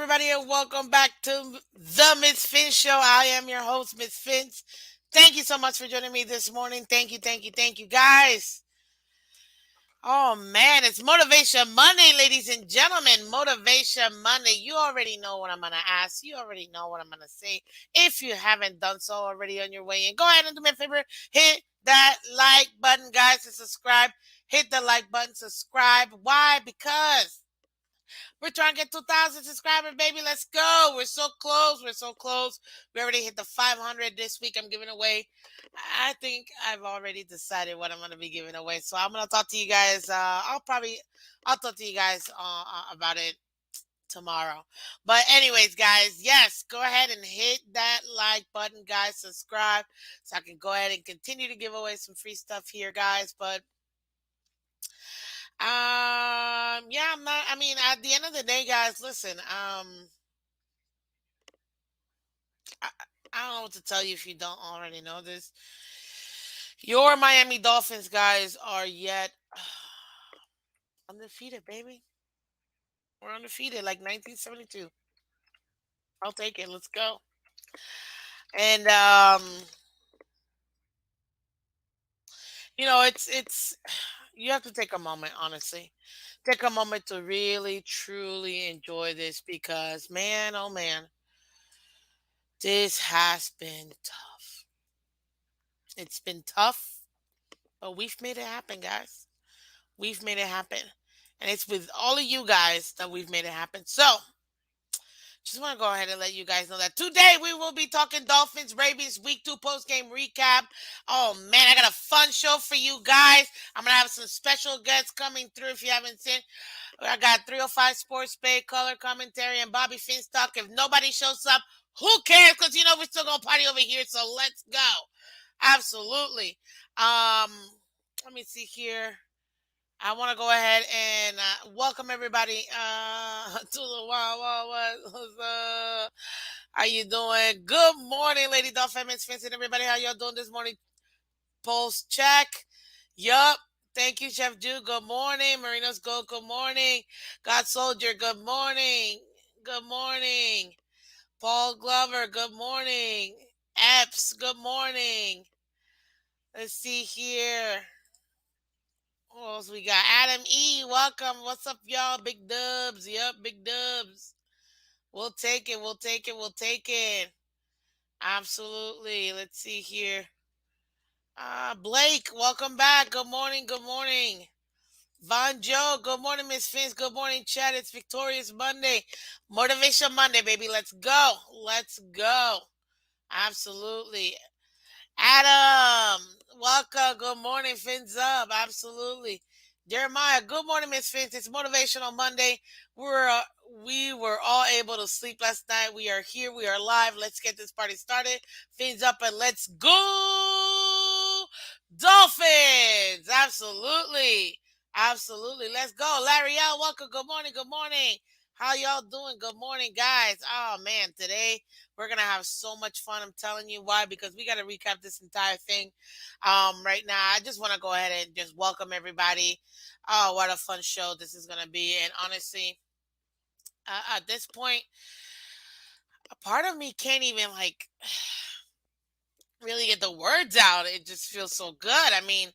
everybody, and welcome back to the Miss Fins Show. I am your host, Miss Fins. Thank you so much for joining me this morning. Thank you, guys. Oh man, it's Motivation Monday, ladies and gentlemen. Motivation Monday. You already know what I'm gonna ask. You already know what I'm gonna say. If you haven't done so already on your way in, go ahead and do me a favor. Hit that like button, guys, and subscribe. Hit the like button, subscribe. Why? Because we're trying to get 2,000 subscribers, baby. Let's go. We're so close. We're so close. We already hit the 500 this week. I'm giving away. I think I've already decided what I'm going to be giving away. So I'm going to talk to you guys. I'll talk to you guys about it tomorrow. But anyways, guys, yes, go ahead and hit that like button, guys. Subscribe so I can go ahead and continue to give away some free stuff here, guys. But yeah, I'm not. I mean, at the end of the day, guys, listen. I, I don't know what to tell you if you don't already know this. Your Miami Dolphins, guys, are yet undefeated, baby. We're undefeated, like 1972. I'll take it. Let's go. And it's you have to take a moment, honestly. Take a moment to really, truly enjoy this because, man, oh man, this has been tough. It's been tough, but we've made it happen, guys. We've made it happen. And it's with all of you guys that we've made it happen. So, just want to go ahead and let you guys know that today we will be talking Dolphins Ravens Week 2 post game recap. Oh man, I got a fun show for you guys. I'm going to have some special guests coming through if you haven't seen. I got 305 Sports Bay, Color Commentary, and Bobby FinsTalk. If nobody shows up, who cares? Because we're still going to party over here. So let's go. Absolutely. Um, Let me see here. I want to go ahead and welcome everybody to the Wild Wild West. How you doing? Good morning, Lady Dolphins fans and everybody. How y'all doing this morning? Pulse check. Yup. Thank you, Chef Jude. Good morning. Marinos Gold. Good morning. God Soldier. Good morning. Good morning. Paul Glover. Good morning. Epps. Good morning. Let's see here. Who else we got? Adam E. Welcome. What's up, y'all? Big dubs. Yep, big dubs. We'll take it. We'll take it. We'll take it. Absolutely. Let's see here. Blake, welcome back. Good morning. Good morning. Von Joe, good morning, Miss Fins. Good morning, Chad. It's Victorious Monday. Motivation Monday, baby. Let's go. Let's go. Absolutely. Adam, welcome. Good morning, Fins up. Absolutely. Jeremiah, good morning, Miss Fins. It's Motivational Monday. We're uh, we were all able to sleep last night. We are here. We are live. Let's get this party started. Fins up and let's go, Dolphins. Absolutely, absolutely. Let's go, Larry L. Welcome. Good morning. Good morning. How y'all doing? Good morning, guys. Oh man, today we're gonna have so much fun. I'm telling you why, because we gotta recap this entire thing. Right now, I just want to go ahead and just welcome everybody. Oh, what a fun show this is gonna be! And honestly, at this point, a part of me can't even like really get the words out. It just feels so good. I mean,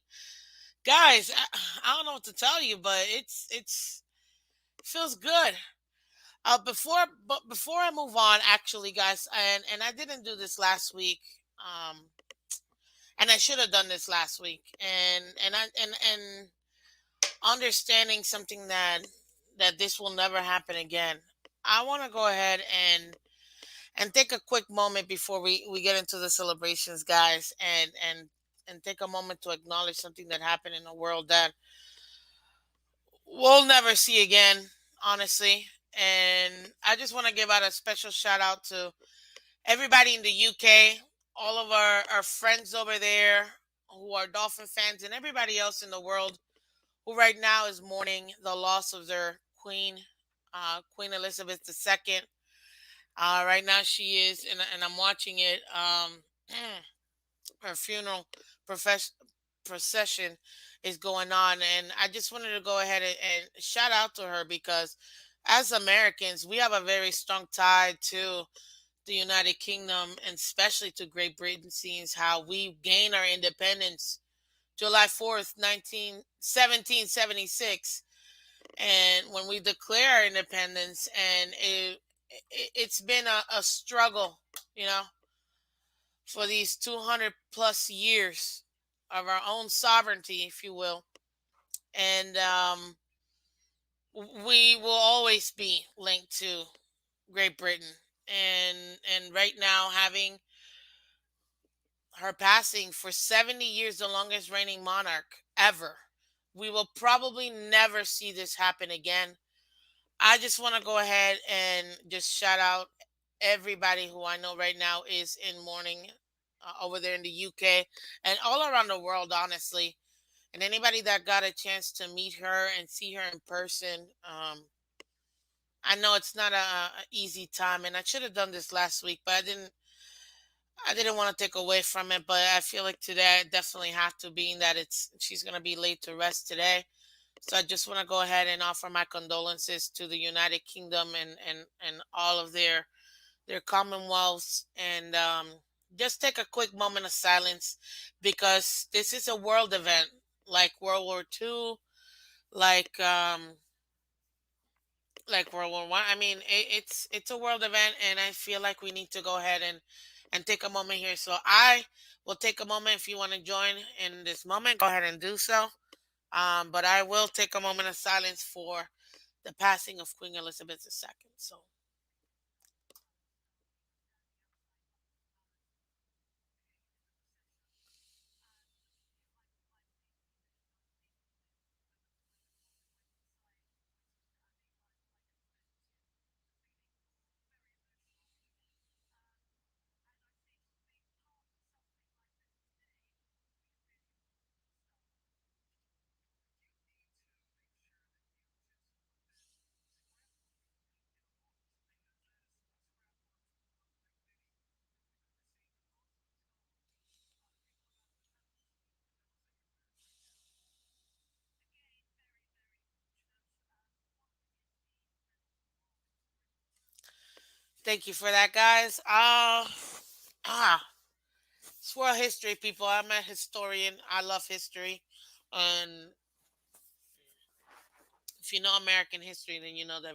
guys, I don't know what to tell you, but it feels good. Before I move on, actually, guys, and I didn't do this last week. Um, and I should have done this last week. And understanding something that this will never happen again. I want to go ahead and take a quick moment before we get into the celebrations, guys, and take a moment to acknowledge something that happened in the world that we'll never see again, honestly. And I just want to give out a special shout out to everybody in the UK, all of our friends over there who are Dolphin fans, and everybody else in the world who right now is mourning the loss of their queen, Queen Elizabeth II. Right now she is, and I'm watching it. Her funeral profess- procession is going on, and I just wanted to go ahead and shout out to her because as Americans, we have a very strong tie to the United Kingdom and especially to Great Britain, seeing how we gained our independence July 4th, 1776. And when we declare our independence, and it's been a struggle, you know, for these 200 plus years of our own sovereignty, if you will. And we will always be linked to Great Britain. And right now, having her passing for 70 years, the longest reigning monarch ever, we will probably never see this happen again. I just want to go ahead and just shout out everybody who I know right now is in mourning over there in the UK and all around the world, honestly. And anybody that got a chance to meet her and see her in person, I know it's not a easy time, and I should have done this last week, but I didn't. I didn't want to take away from it, but I feel like today I definitely have to, being that it's she's gonna be laid to rest today. So I just want to go ahead and offer my condolences to the United Kingdom and all of their commonwealths, and just take a quick moment of silence because this is a world event like World War II, like World War I. I mean, it's a world event, and I feel like we need to go ahead and take a moment here. So I will take a moment. If you want to join in this moment, go ahead and do so. But I will take a moment of silence for the passing of Queen Elizabeth II. So thank you for that, guys. It's world history, people. I'm a historian. I love history, and if you know American history, then you know that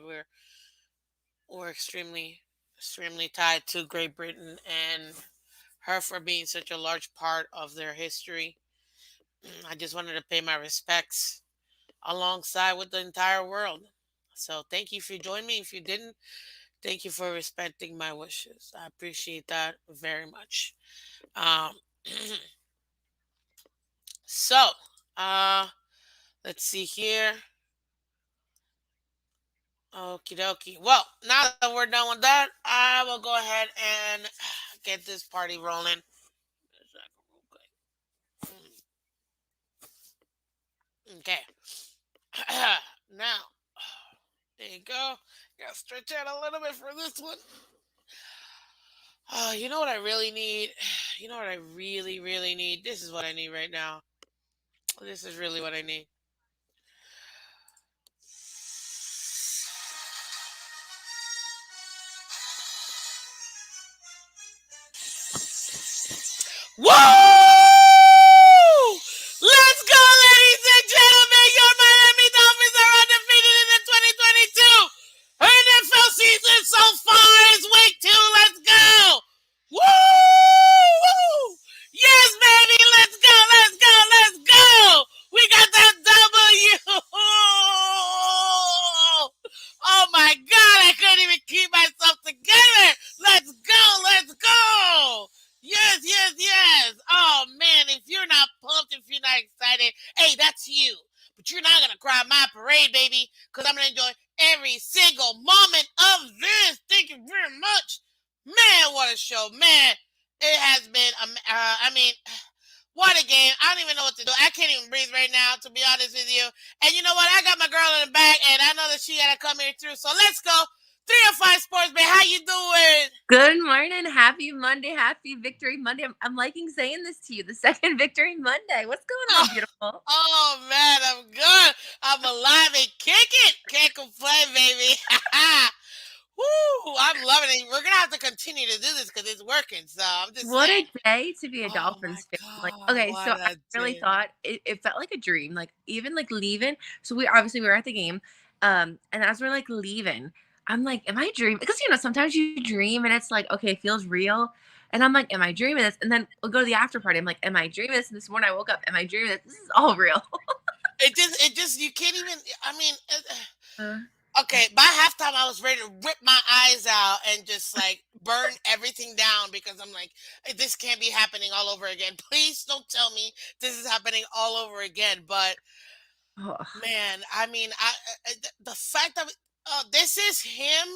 we're extremely tied to Great Britain and her for being such a large part of their history. I just wanted to pay my respects alongside with the entire world. So thank you for joining me. If you didn't, thank you for respecting my wishes. I appreciate that very much. Um, so, uh, let's see here. Okie dokie. Well, now that we're done with that, I will go ahead and get this party rolling. Okay. Now, there you go. Gotta stretch out a little bit for this one. Oh, you know what I really need? You know what I really, really need? This is what I need right now. This is really what I need. Woo! Let's go, ladies and gentlemen. Your Miami Dolphins are undefeated in the 2022 NFL season so far as week two. Let's go. Woo! Yes, baby. Let's go. Let's go. Let's go. We got that W. Oh my God. I couldn't even keep myself together. Let's go. Let's go. Yes, yes, yes. Oh man, if you're not pumped, if you're not excited, hey, that's you. But you're not gonna cry my parade, baby, because I'm gonna enjoy every single moment of this. Thank you very much, man. What a show, man! It has been. I mean, what a game. I don't even know what to do. I can't even breathe right now, to be honest with you. And you know what? I got my girl in the back, and I know that she gotta come here through. So let's go 305 Sports, man. How you doing? Good morning. Happy Monday. Happy Victory Monday. I'm liking saying this to you. The second Victory Monday. What's going Oh, on, beautiful? oh, man, I'm good. I'm alive and kicking. Can't complain, baby. Woo! I'm loving it. We're gonna have to continue to do this because it's working. So I'm just What a saying. day to be a Oh my Dolphins fan. Like, God, okay, so what I a really day. thought it felt like a dream. Like, even like leaving. So we were at the game. And as we're like leaving, I'm like, am I dreaming? Because sometimes you dream and it's like, okay, it feels real. And I'm like, am I dreaming this? And then we'll go to the after party. I'm like, am I dreaming this? And this morning I woke up, am I dreaming this? This is all real. It just, you can't even. I mean, Uh, okay. By halftime, I was ready to rip my eyes out and just like burn everything down because I'm like, this can't be happening all over again. Please don't tell me this is happening all over again. But oh, man, I mean, the fact that this is him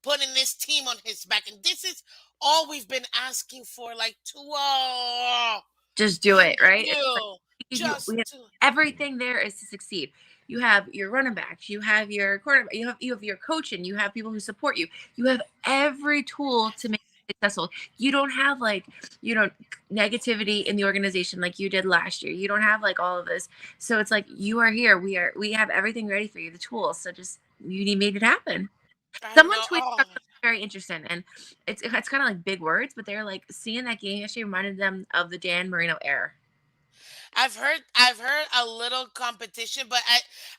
putting this team on his back, and this is all we've been asking for, like, just do thank it, right? you, We just have to. everything there is to succeed. You have your running backs, you have your quarterback, you have your coaching, you have people who support you. You have every tool to make it successful. You don't have like you know negativity in the organization like you did last year. You don't have like all of this. So it's like you are here. We have everything ready for you, the tools. So just you made it happen. I Someone know. tweeted out Oh, something very interesting, and it's kind of like big words, but they're like seeing that game yesterday reminded them of the Dan Marino era. I've heard a little competition, but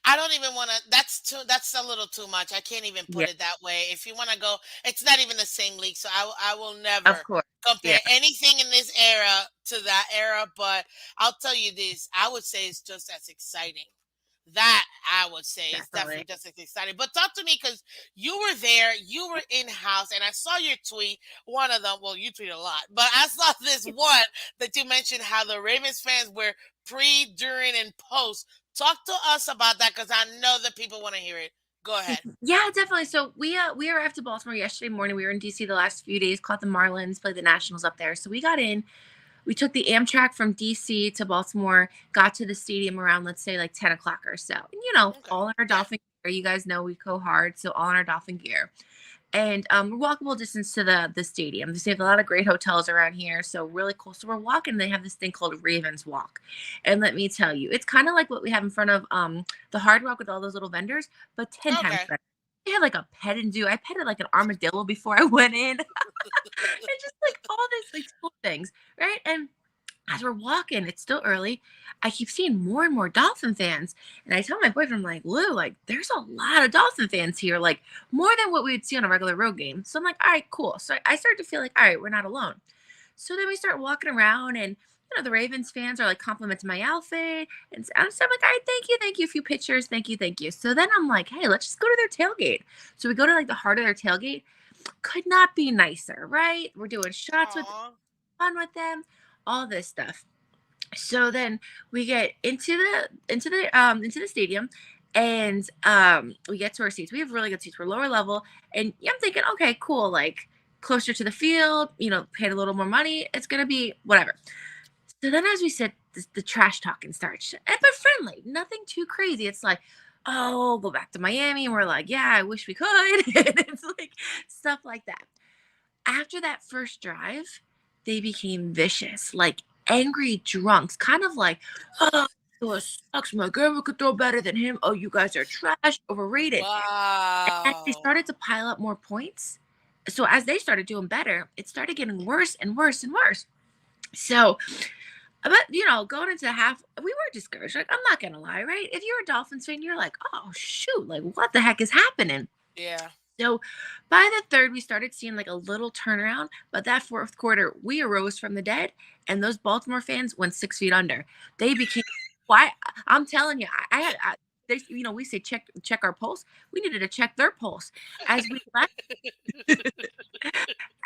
I don't even want to. That's a little too much. I can't even Yeah, put it that way. If you want to go, it's not even the same league, so I will of never course. compare Yeah, anything in this era to that era. But I'll tell you this: I would say it's just as exciting. That I would say is definitely. definitely just as exciting. But talk to me because you were there, you were in house, and I saw your tweet. One of them, well, you tweet a lot, but I saw this one that you mentioned how the Ravens fans were pre, during, and post. Talk to us about that because I know that people want to hear it. Go ahead. Yeah, definitely. So we arrived to Baltimore yesterday morning. We were in DC the last few days, caught the Marlins, played the Nationals up there. So we got in. We took the Amtrak from DC to Baltimore, got to the stadium around let's say like 10 o'clock or so. And Okay. all in our Yeah. Dolphin gear. You guys know we go hard, so all in our Dolphin gear. And we're walkable distance to the stadium. They have a lot of great hotels around here, so really cool. So we're walking. They have this thing called Ravens Walk, and let me tell you, it's kind of like what we have in front of the Hard Rock with all those little vendors, but 10 times Okay. better. They had like a pet and do. I petted like an armadillo before I went in, and just like all this like cool things, right? And as we're walking, it's still early. I keep seeing more and more Dolphin fans. And I tell my boyfriend, I'm like, Lou, like, there's a lot of Dolphin fans here, like more than what we would see on a regular road game. So I'm like, all right, cool. So I start to feel like, all right, we're not alone. So then we start walking around and the Ravens fans are like complimenting my outfit. And so I'm like, all right, thank you. A few pictures, thank you, thank you. So then I'm like, hey, let's just go to their tailgate. So we go to like the heart of their tailgate. Could not be nicer, right? We're doing shots with Aw. fun with them, all this stuff. So then we get into the stadium, and we get to our seats. We have really good seats. We're lower level, and yeah, I'm thinking, okay, cool, like closer to the field, paid a little more money, it's gonna be whatever. So then as we sit, the trash talking starts, but friendly, nothing too crazy. It's like, oh, go back to Miami, and we're like, yeah, I wish we could. And it's like stuff like that. After that first drive, they became vicious, like angry drunks, kind of like, oh, it sucks. My grandma could throw better than him. Oh, you guys are trash, overrated. And they Wow. started to pile up more points. So as they started doing better, it started getting worse and worse and worse. So, but going into the half, we were discouraged. Like, I'm not gonna lie, right? If you're a Dolphins fan, you're like, oh shoot, like what the heck is happening? Yeah. So by the third, we started seeing like a little turnaround. But that fourth quarter, we arose from the dead, and those Baltimore fans went 6 feet under. They became quiet. I'm telling you, I had. We say check our pulse. We needed to check their pulse. As we left,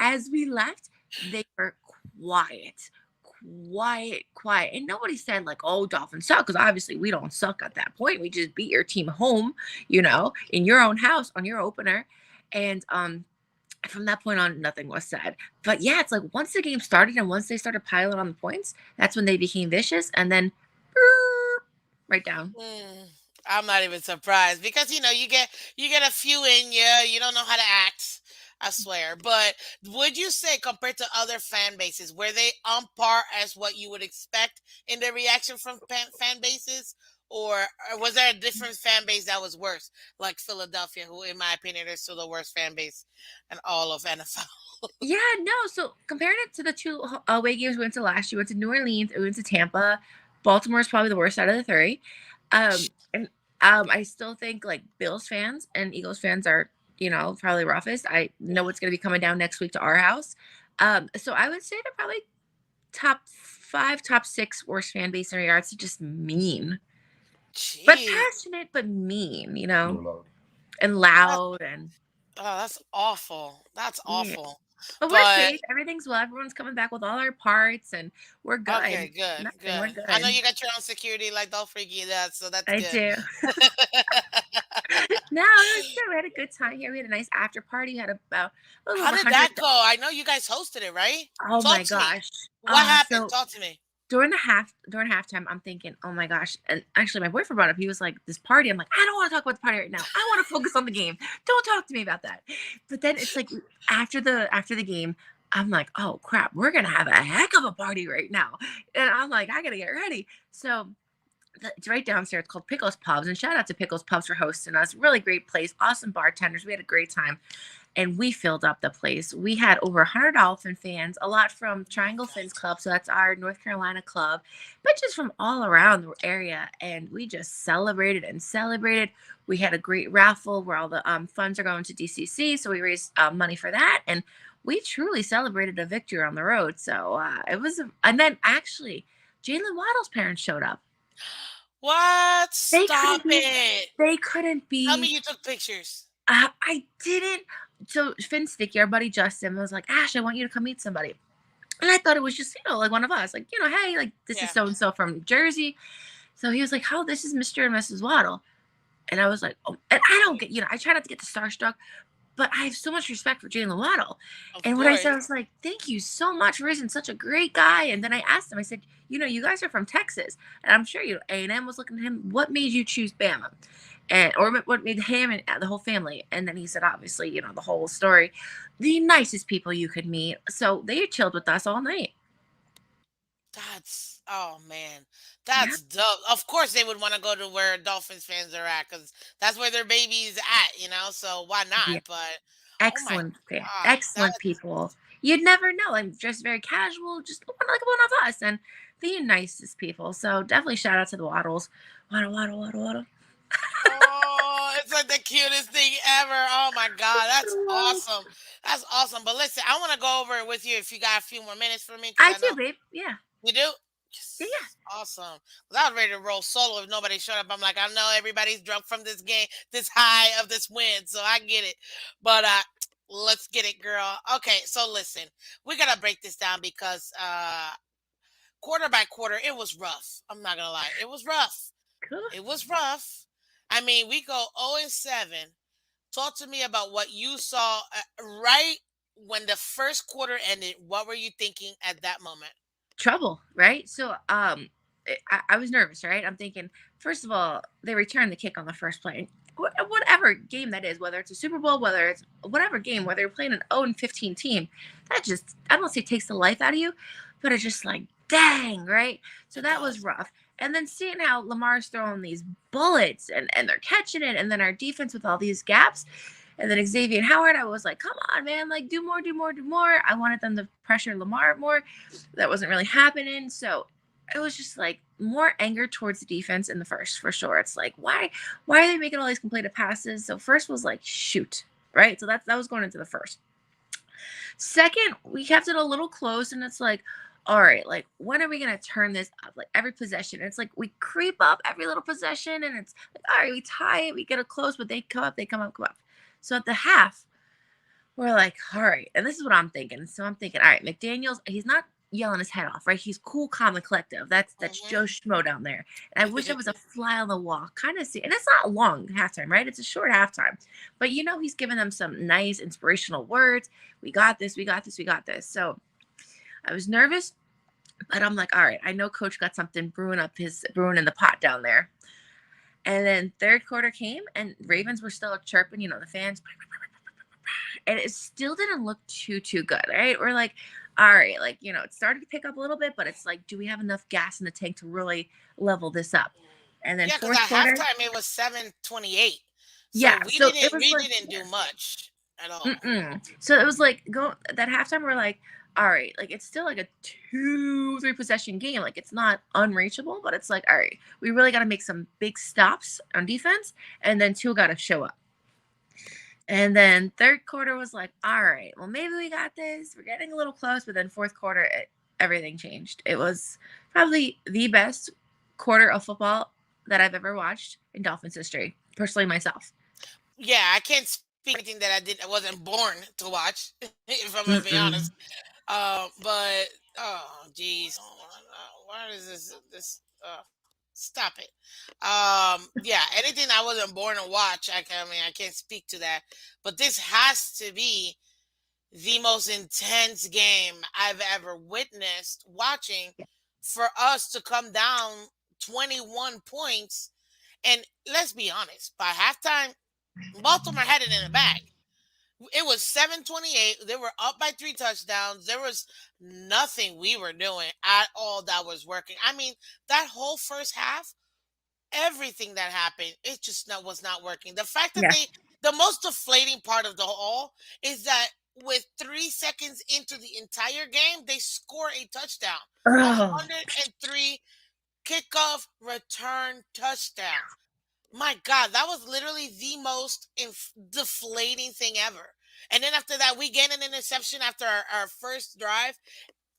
as we left, they were quiet, quiet, and nobody said like, "Oh, Dolphins suck," because obviously we don't suck at that point. We just beat your team home, in your own house on your opener, and from that point on, nothing was said. But yeah, it's like once the game started and once they started piling on the points, that's when they became vicious, and then right down. Mm. I'm not even surprised because you get a few in you. You don't know how to act. I swear. But would you say compared to other fan bases, were they on par as what you would expect in the reaction from fan bases, or was there a different fan base that was worse, like Philadelphia, who, in my opinion, is still the worst fan base in all of NFL? Yeah, no. So comparing it to the two away games we went to last year, we went to New Orleans, we went to Tampa. Baltimore is probably the worst out of the three. And I still think like Bills fans and Eagles fans are, probably roughest. I know what's going to be coming down next week to our house. So I would say they're probably top five, top six worst fan base in regards to just mean, but Jeez, passionate, but mean, You're loud. and that, loud and that's awful. That's yeah. awful. But we're But safe. Everything's well. Everyone's coming back with all our parts, and we're good. okay, good, Nothing. We're good. I know good. you got your own security, like don't freak you that, so that's I good. do. No, it was good. We had a good time here. We had a nice after party. We had about a little How over did 100. that go? I know you guys hosted it, right? Oh Talk my to me. gosh. What happened? So Talk to me. during halftime, I'm thinking, oh my gosh. And actually, my boyfriend brought up. He was like, "This party." I'm like, "I don't want to talk about the party right now. I want to focus on the game. Don't talk to me about that." But then it's like after the game, I'm like, "Oh crap, we're gonna have a heck of a party right now," and I'm like, "I gotta get ready." So it's right downstairs. It's called Pickles Pubs, and shout out to Pickles Pubs for hosting us. Really great place, awesome bartenders. We had a great time, and we filled up the place. We had over 100 Dolphin fans, a lot from Oh my Triangle Fins God. Club, so that's our North Carolina club, but just from all around the area, and we just celebrated and celebrated. We had a great raffle where all the funds are going to DCC, so we raised money for that, and we truly celebrated a victory on the road. So it was, and then actually, Jalen Waddle's parents showed up. What? They Stop couldn't be it. they couldn't Tell me be you took pictures. I didn't. So FinSticky, our buddy Justin, was like, "Ash, I want you to come meet somebody." And I thought it was just, like one of us, like, "Hey, like this is Yeah. so and so from Jersey." So he was like, "Oh, this is Mr. and Mrs. Waddle." And I was like, "Oh," and I don't get, I try not to get the starstruck, but I have so much respect for Jalen Waddle. Of And what I said, I course. was like, "Thank you so much for raising such a great guy." And then I asked him, I said, "You guys are from Texas, and I'm sure A&M was looking at him. What made you choose Bama?" And or what made him and the whole family? And then he said, obviously, the whole story, the nicest people you could meet. So they chilled with us all night. That's oh man, Yeah, that's dope. Of course, they would want to go to where Dolphins fans are at because that's where their baby's at. So why yeah, not? But oh my God, excellent people. You'd never know. I'm just very casual, just like one of us, and the nicest people. So definitely shout out to the Waddles. Waddle, waddle, waddle, waddle. oh, it's like the cutest thing ever. Oh my God, that's awesome. That's awesome. But listen, I want to go over it with you if you got a few more minutes for me because I I know do, babe. Yeah, you do. yeah, yeah. Yes, awesome. 'Cause I was ready to roll solo if nobody showed up. I'm like, I know everybody's drunk from this game, this high of this win, so I get it. But let's get it, girl. Okay, so listen, we gotta break this down because quarter by quarter, it was rough. I'm not gonna lie, it was rough. Cool. It was rough. I mean, we go 0-7. Talk to me about what you saw right when the first quarter ended. What were you thinking at that moment? Trouble, right? So I was nervous, right? I'm thinking, first of all, they returned the kick on the first play. And whatever game that is, whether it's a Super Bowl, whether it's whatever game, whether you're playing an 0-15 team, that just, I don't say takes the life out of you, but it's just like, dang, right? So It that was does. rough. And then seeing how Lamar's throwing these bullets and they're catching it, and then our defense with all these gaps, and then Xavier Howard, I was like, come on, man, like do more, do more, do more. I wanted them to pressure Lamar more. That wasn't really happening. So it was just like more anger towards the defense in the first, for sure. It's like, why are they making all these completed passes? So first was like, shoot, right? So that was going into the first. Second, we kept it a little close, and it's like, all right, like when are we gonna turn this up? Like every possession, it's like we creep up every little possession, and it's like, all right, we tie it, we get it close, but they come up, they come up, come up. So at the half, we're like, all right, and this is what I'm thinking. So I'm thinking, all right, McDaniel's, he's not yelling his head off, right? He's cool, calm, and collective. That's Joe Hmm. Schmo down there. And I wish I was a fly on the wall, kind of see. And it's not a long halftime, right? It's a short halftime, but he's giving them some nice inspirational words. We got this. We got this. We got this. So I was nervous, but I'm like, all right, I know Coach got something brewing in the pot down there. And then third quarter came and Ravens were still chirping, the fans, and it still didn't look too good, right? We're like, all right, like, it started to pick up a little bit, but it's like, do we have enough gas in the tank to really level this up? And then Yeah, because fourth at quarter, halftime it was 7-28. So yeah. we So it didn't was we like, didn't do much at all. so it was like go that halftime. We're like, all right, like it's still like a 2, 3 possession game. Like it's not unreachable, but it's like, all right, we really got to make some big stops on defense, and then two got to show up. And then third quarter was like, all right, well, maybe we got this. We're getting a little close. But then fourth quarter, everything changed. It was probably the best quarter of football that I've ever watched in Dolphins history, personally, myself. Yeah, I can't speak anything that I wasn't born to watch, if I'm gonna be honest. Mm-mm. But oh geez, why is this? Stop it. Yeah, anything I wasn't born to watch, I mean, I can't speak to that. But this has to be the most intense game I've ever witnessed watching. For us to come down 21 points, and let's be honest, by halftime, Baltimore had it in the bag. It was 7-28. They were up by 3 touchdowns. There was nothing we were doing at all that was working. I mean, that whole first half, everything that happened, it just was not working. The fact that Yeah. the most deflating part of the whole is that with 3 seconds into the entire game, they score a touchdown. Oh, 103 kickoff return touchdown. My God, that was literally the most deflating thing ever. And then after that, we get an interception after our first drive.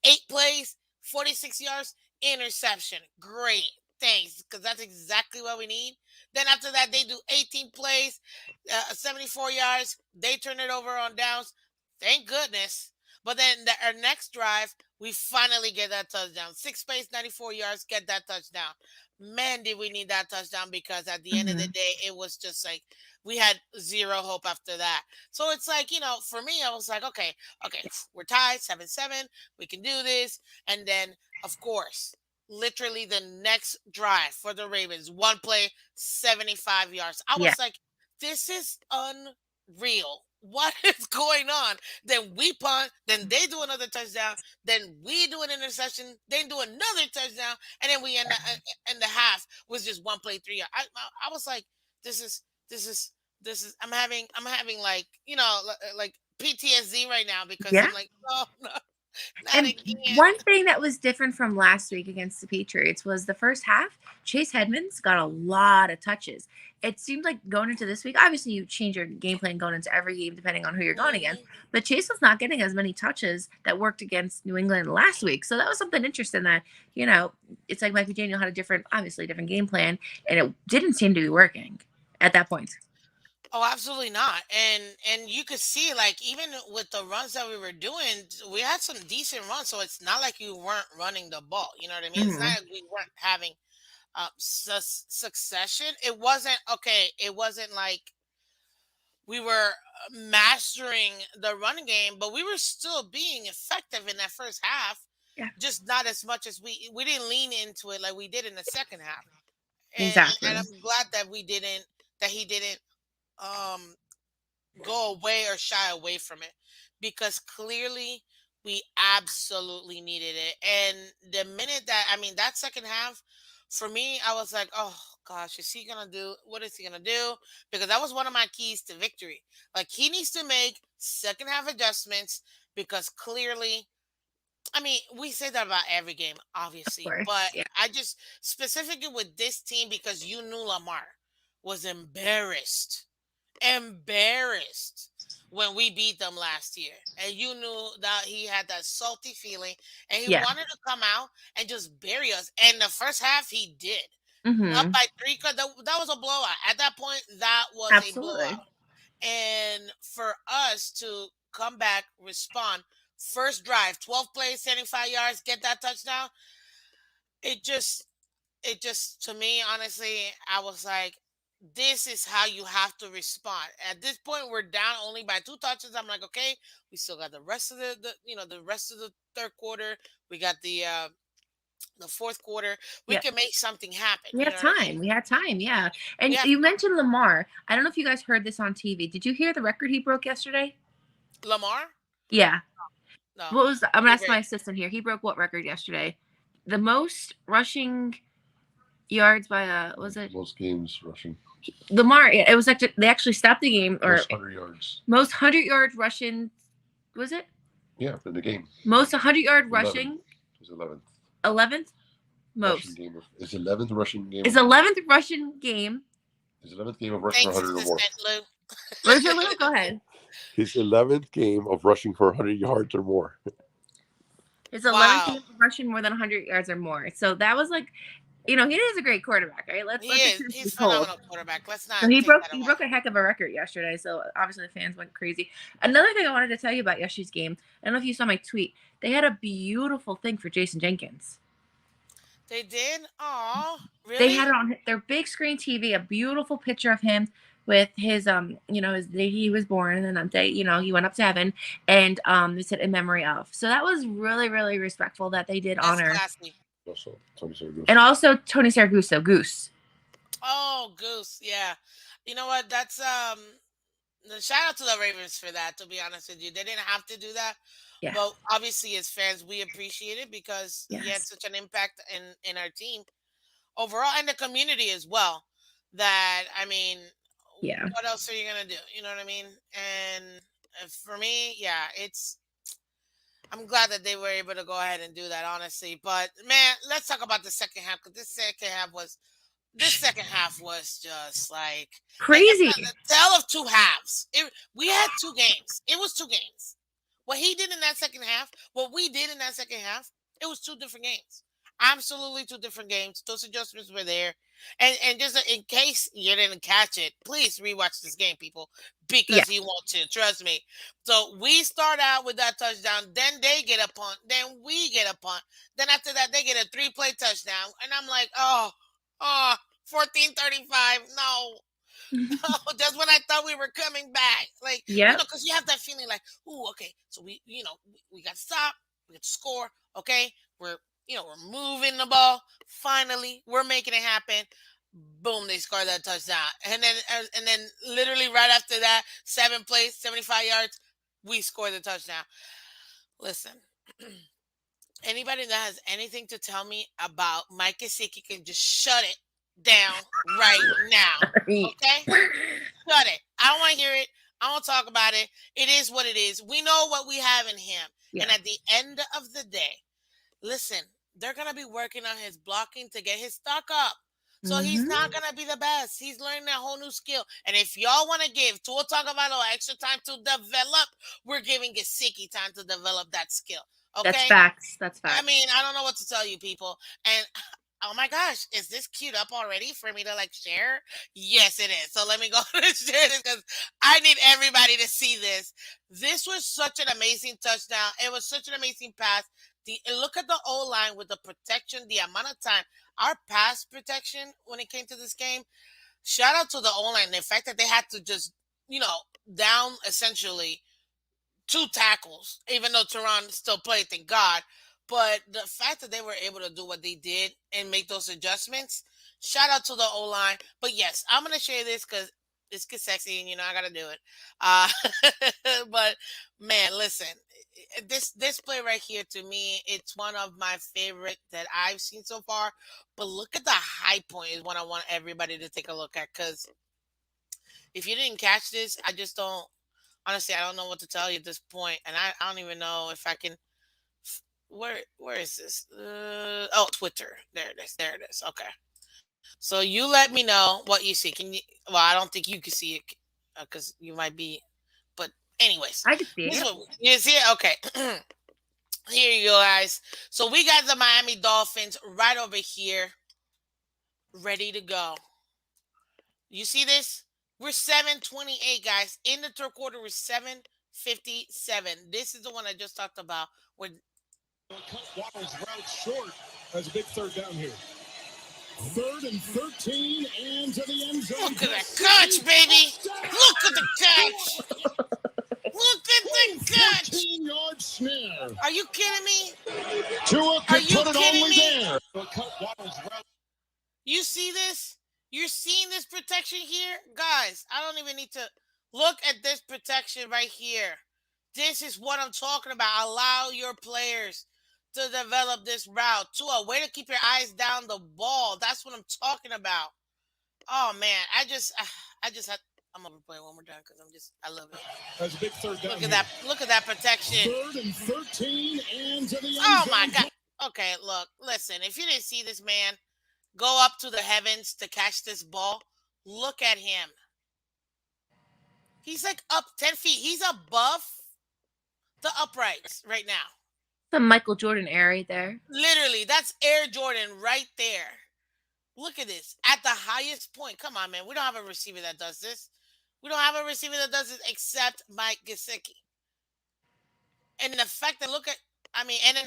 8 plays, 46 yards, interception. Great. Thanks, because that's exactly what we need. Then after that, they do 18 plays, 74 yards. They turn it over on downs. Thank goodness. But then our next drive, we finally get that touchdown. 6 plays, 94 yards, get that touchdown. Man, did we need that touchdown, because at the end of the mhm. day, it was just like we had zero hope after that. So it's like, for me, I was like, okay, we're tied 7-7. We can do this. And then, of course, literally the next drive for the Ravens, 1 play, 75 yards. I Yeah. was like, this is unreal. What is going on? Then we punt, then they do another touchdown, then we do an interception, then do another touchdown, and then we end the half was just 1 play, 3 yards. I was like, this is this is I'm having like like PTSD right now, because Yeah. I'm like, oh no, not And again. one thing that was different from last week against the Patriots was the first half, Chase Edmonds got a lot of touches. It seemed like going into this week, obviously you change your game plan going into every game depending on who you're going against, Mhm. but Chase was not getting as many touches that worked against New England last week. So that was something interesting that, it's like Mike McDaniel had a different, obviously different game plan, and it didn't seem to be working at that point. Oh, absolutely not. And you could see, like, even with the runs that we were doing, we had some decent runs. So it's not like you weren't running the ball. You know what I mean? It's Hmm. not like we weren't having succession. It wasn't okay. It wasn't like we were mastering the run game, but we were still being effective in that first half. Yeah, Just not as much as we didn't lean into it like we did in the second half. And exactly. I'm glad that he didn't um go away or shy away from it, because clearly we absolutely needed it. And the minute that, I mean, that second half, for me, I was like, oh gosh, is he gonna do, what is he gonna do? Because that was one of my keys to victory. Like, he needs to make second half adjustments, because clearly, I mean, we say that about every game, Of obviously, but course. Yeah. I just specifically with this team, because you knew Lamar was embarrassed when we beat them last year. And you knew that he had that salty feeling, and he Yeah. wanted to come out and just bury us. And the first half, he did. Up Hmm. by three, 'cause that was a blowout. At that point, that was a Absolutely. blowout. And for us to come back, respond, first drive, 12 plays, 75 yards, get that touchdown, it just to me, honestly, I was like, this is how you have to respond. At this point, we're down only by 2 touches. I'm like, okay, we still got the rest of the rest of the third quarter. We got the fourth quarter, we Yep. can make something happen. We You had know what I mean? time. We had time. Yeah. And Yeah, you mentioned Lamar. I don't know if you guys heard this on TV. Did you hear the record he broke yesterday? Lamar. Yeah. No, What was I'm gonna we ask very my assistant here. He broke what record yesterday? The most rushing yards by was it Most games rushing. Lamar? It was like they actually stopped the game or Most 100 yards. most 100 yards rushing. Was it Yeah, in the game. most 100 yard 11. rushing? It's 11th 11th rushing most. game. It's 11th rushing game. It's 11th rushing game. His 11th game of rushing for thanks, 100 or more. assistant Lou. What is it, Lou? Go ahead. His 11th game of rushing for 100 yards or more. It's 11th Wow, game of rushing more than 100 yards or more. So that was like, he is a great quarterback, right? he Let's is. just be He's a told. phenomenal quarterback. Let's So not he take broke that he away. broke a heck of a record yesterday. So obviously the fans went crazy. Another thing I wanted to tell you about yesterday's game. I don't know if you saw my tweet. They had a beautiful thing for Jason Jenkins. They did. Oh, They really? had it on their big screen TV, a beautiful picture of him with his his day he was born, and then day he went up to heaven, and they said in memory of. So that was really really respectful that they did That's honor, classy. Also, Tony Saragusa. and also Tony Saragusa, Goose. Oh, Goose. Yeah. You know what? That's the shout out to the Ravens for that. To be honest with you, they didn't have to do that, Yeah. but obviously as fans, we appreciate it because he had Yes. such an impact in our team overall and the community as well. That I mean, Yeah. what else are you gonna do? You know what I mean? And for me, yeah, it's. I'm glad that they were able to go ahead and do that, honestly. But man, let's talk about the second half because this second half was just like it's Crazy. a tale of two halves. We had two games. It was two games. What he did in that second half, what we did in that second half, it was two different games. Absolutely two different games. Those adjustments were there. And just in case you didn't catch it, please rewatch this game, people, Yeah. because you want to. Trust me. So we start out with that touchdown. Then they get a punt. Then we get a punt. Then after that, they get a 3-play touchdown. And I'm like, oh, 14:35. No, just when I thought we were coming back, like Yep. because you have that feeling like, ooh, okay, so we got to stop, we got to score, okay, we're moving the ball. Finally, we're making it happen. Boom, they score that touchdown, and then literally right after that, 7 plays, 75 yards, we score the touchdown. Listen. Anybody that has anything to tell me about Mike Gesicki can just shut it down right now. Okay? Shut it. I don't want to hear it. I don't want to talk about it. It is what it is. We know what we have in him. Yeah. And at the end of the day, listen, they're going to be working on his blocking to get his stock up. So he's not going to be the best. He's learning a whole new skill. And if y'all want to give Tua Tagovailoa extra time to develop, we're giving Gesicki time to develop that skill. Okay? That's facts. That's facts. I mean, I don't know what to tell you, people. And oh my gosh, is this queued up already for me to share? Yes, it is. So let me go and share this because I need everybody to see this. This was such an amazing touchdown. It was such an amazing pass. Look at the O line with the protection, the amount of time. Our pass protection when it came to this game. Shout out to the O line. The fact that they had to just, down essentially 2 tackles, even though Tehran still played, thank God. But the fact that they were able to do what they did and make those adjustments, shout out to the O line. But yes, I'm gonna share this because it's sexy, and I gotta do it. But man, listen, this play right here to me, it's one of my favorite that I've seen so far. But look at the high point is what I want everybody to take a look at because if you didn't catch this, I just don't. Honestly, I don't know what to tell you at this point, and I don't even know if I can. Where is this? Twitter. There it is. There it is. Okay. So you let me know what you see. Can you? Well, I don't think you can see it because you might be. But anyways, I can see this is it. what you see it. Okay. Here you go, guys. So we got the Miami Dolphins right over here, ready to go. You see this? We're 7:28, guys. In the third quarter, we're 7:57. This is the one I just talked about. Waddle's route short. That's a big third down here. 3rd and 13, and to the end zone. Look at that catch, baby. Look at the catch. Look at the catch. 14-yard snare. Are you kidding me? Tua Are could you put it kidding only me? there. seeing this protection here? Guys, I don't even need to look at this protection right here. This is what I'm talking about. Allow your players to develop this route. To a way to keep your eyes down the ball. That's what I'm talking about. Oh man, I just had. I'm gonna play it one more time because I love it. That's a big third down Look at here. that! Look at that protection. 3rd and 13 and to the end Oh my zone. god. Okay, look, listen. If you didn't see this man go up to the heavens to catch this ball, look at him. He's like up 10 feet. He's above the uprights right now. The Michael Jordan era right there. Literally, that's Air Jordan right there. Look at this. At the highest point. Come on, man. We don't have a receiver that does this. We don't have a receiver that does this except Mike Gesicki. And the fact that look at, I mean, and then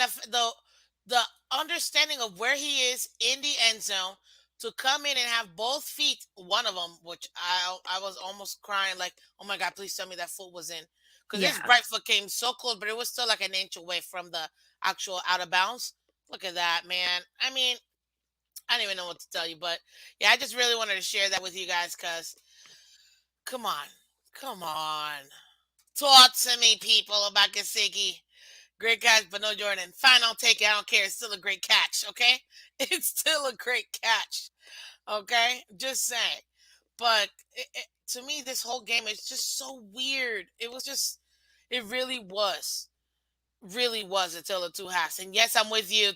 the understanding of where he is in the end zone to come in and have both feet, one of them, which I was almost crying, like, oh my god, please tell me that foot was in, because his Yeah. right foot came so close, but it was still like an inch away from the actual out of bounds. Look at that, man. I mean, I don't even know what to tell you, but yeah, I just really wanted to share that with you guys because come on, come on. Talk to me, people, about Gasicki. Great catch, but no Jordan. Fine, I'll take it. I don't care. It's still a great catch, okay? It's still a great catch, okay? Just saying. But to me, this whole game is just so weird. It was just, it really was until the two halves. And yes, I'm with you.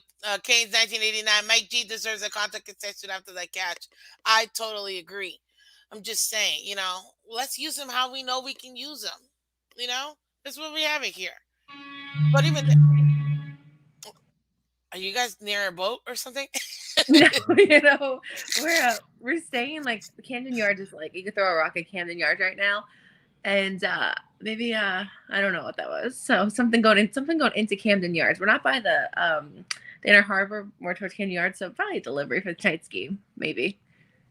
Kane's 1989. Mike G deserves a contact concession after that catch. I totally agree. I'm just saying, let's use him how we know we can use him. That's what we have it here. But even, are you guys near a boat or something? No, we're staying like Camden Yards is like you could throw a rock at Camden Yards right now, and maybe I don't know what that was. So something going into Camden Yards. We're not by the Inner Harbor, more towards Camden Yards, so probably a delivery for the tonight's game, maybe.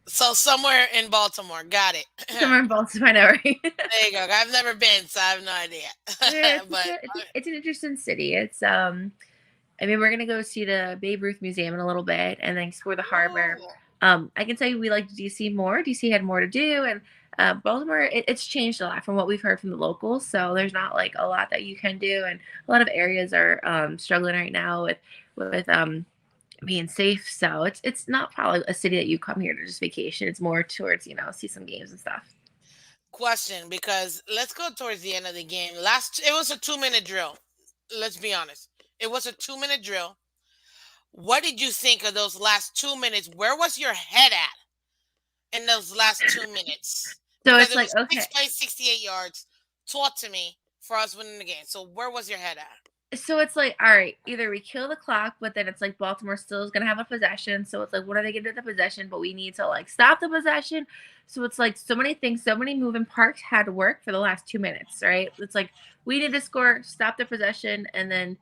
So somewhere in Baltimore. Got it. Somewhere in Baltimore, I know, right? There you go. I've never been, so I have no idea. Yeah, But it's an interesting city. It's I mean, we're gonna go see the Babe Ruth Museum in a little bit, and then explore the harbor. Ooh. I can tell you, we liked DC more. DC had more to do, and Baltimore, it's changed a lot from what we've heard from the locals. So there's not like a lot that you can do, and a lot of areas are struggling right now with being safe. So it's not probably a city that you come here to just vacation. It's more towards see some games and stuff. Question, because let's go towards the end of the game. It was a 2-minute drill. Let's be honest. It was a 2-minute drill. What did you think of those last 2 minutes? Where was your head at in those last 2 minutes? So Because it's it like, was okay, 6 plays, 68 yards. Talk to me for us winning the game. So where was your head at? so it's like, all right, either we kill the clock, but then it's like Baltimore still is gonna have a possession. So it's like, what are they gonna do with the possession? But we need to like stop the possession. So it's like so many things, so many moving parts had to work for the last 2 minutes, right? It's like we need to score, stop the possession, and then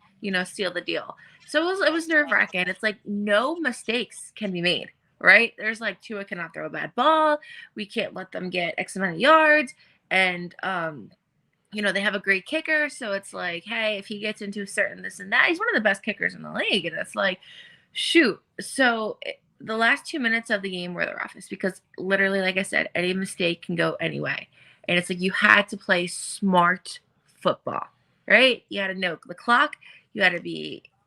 seal the deal. So it was nerve wracking. It's like no mistakes can be made, right? There's like Tua cannot throw a bad ball. We can't let them get X amount of yards, and they have a great kicker. So it's like, hey, if he gets into certain this and that, he's one of the best kickers in the league. And it's like, shoot. So the last 2 minutes of the game were the roughest because literally, like I said, any mistake can go any way. And it's like you had to play smart football, right? You had to know the clock. Your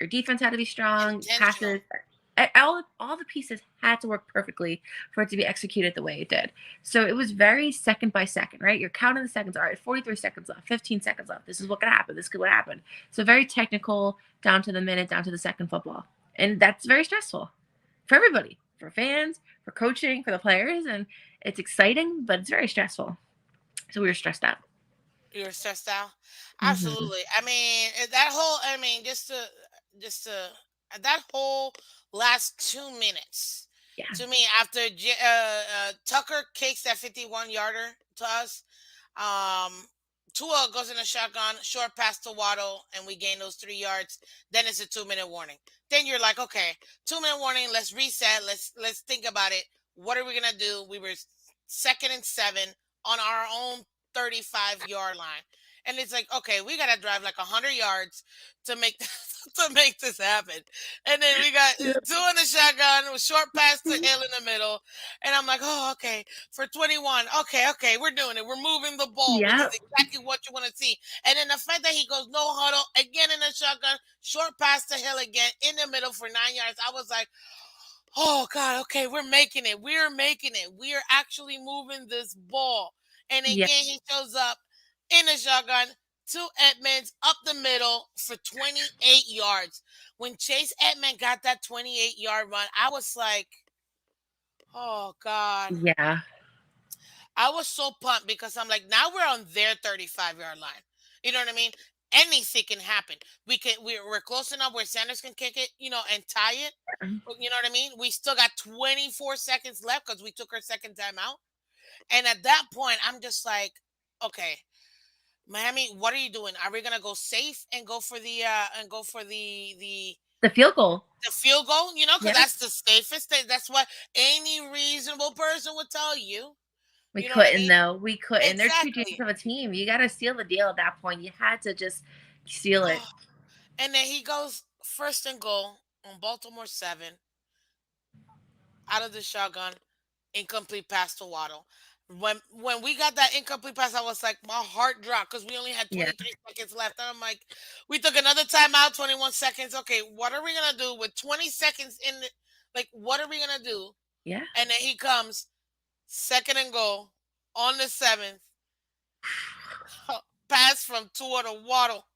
defense had to be strong. Intentional. Passes, all the pieces had to work perfectly for it to be executed the way it did. So it was very second by second, right? You're counting the seconds. All right, 43 seconds left, 15 seconds left. This is what could happen. This could what happen. So very technical, down to the minute, down to the second football. And that's very stressful for everybody, for fans, for coaching, for the players. And it's exciting, but it's very stressful. So we were stressed out. You were stressed out? Mm-hmm. Absolutely. I mean, just to that whole last 2 minutes Yeah. to me after Tucker kicks that 51-yarder to us. Um, Tua goes in a shotgun, short pass to Waddle, and we gain those 3 yards. Then it's a 2-minute warning. Then you're like, okay, 2-minute warning. Let's reset. Let's think about it. What are we gonna do? We were 2nd and 7 on our own 35-yard line. And it's like, okay, we gotta drive like 100 yards to make to make this happen. And then we got two in the shotgun, with short pass to Hill in the middle. And I'm like, oh, okay, for 21. Okay, we're doing it. We're moving the ball, which is Yep. exactly what you want to see. And then the fact that he goes no huddle again in the shotgun, short pass to Hill again in the middle for 9 yards. I was like, oh God, okay, we're making it. We're making it. We are actually moving this ball. And Yeah. again, he shows up in the shotgun to Edmonds up the middle for 28 yards. When Chase Edmonds got that 28-yard run, I was like, oh God. Yeah. I was so pumped because I'm like, now we're on their 35-yard line. You know what I mean? Anything can happen. We're close enough where Sanders can kick it, and tie it. You know what I mean? We still got 24 seconds left because we took our second time out. And at that point, I'm just like, okay, Miami, what are you doing? Are we gonna go safe and go for The field goal. the field goal? Because Yeah. that's the safest thing. That's what any reasonable person would tell you. We You know what I couldn't mean? though. We couldn't. They're too dangerous Exactly. of a team. You got to seal the deal at that point. You had to just seal it. Oh, and then he goes first and goal on Baltimore 7 out of the shotgun, incomplete pass to Waddle. When we got that incomplete pass, I was like, my heart dropped because we only had Yeah. 23 seconds left. And I'm like, we took another timeout, 21 seconds. Okay, what are we gonna do with 20 seconds in the, like, what are we gonna do? Yeah. And then he comes, second and goal on the 7th. Pass from Tua to Waddle.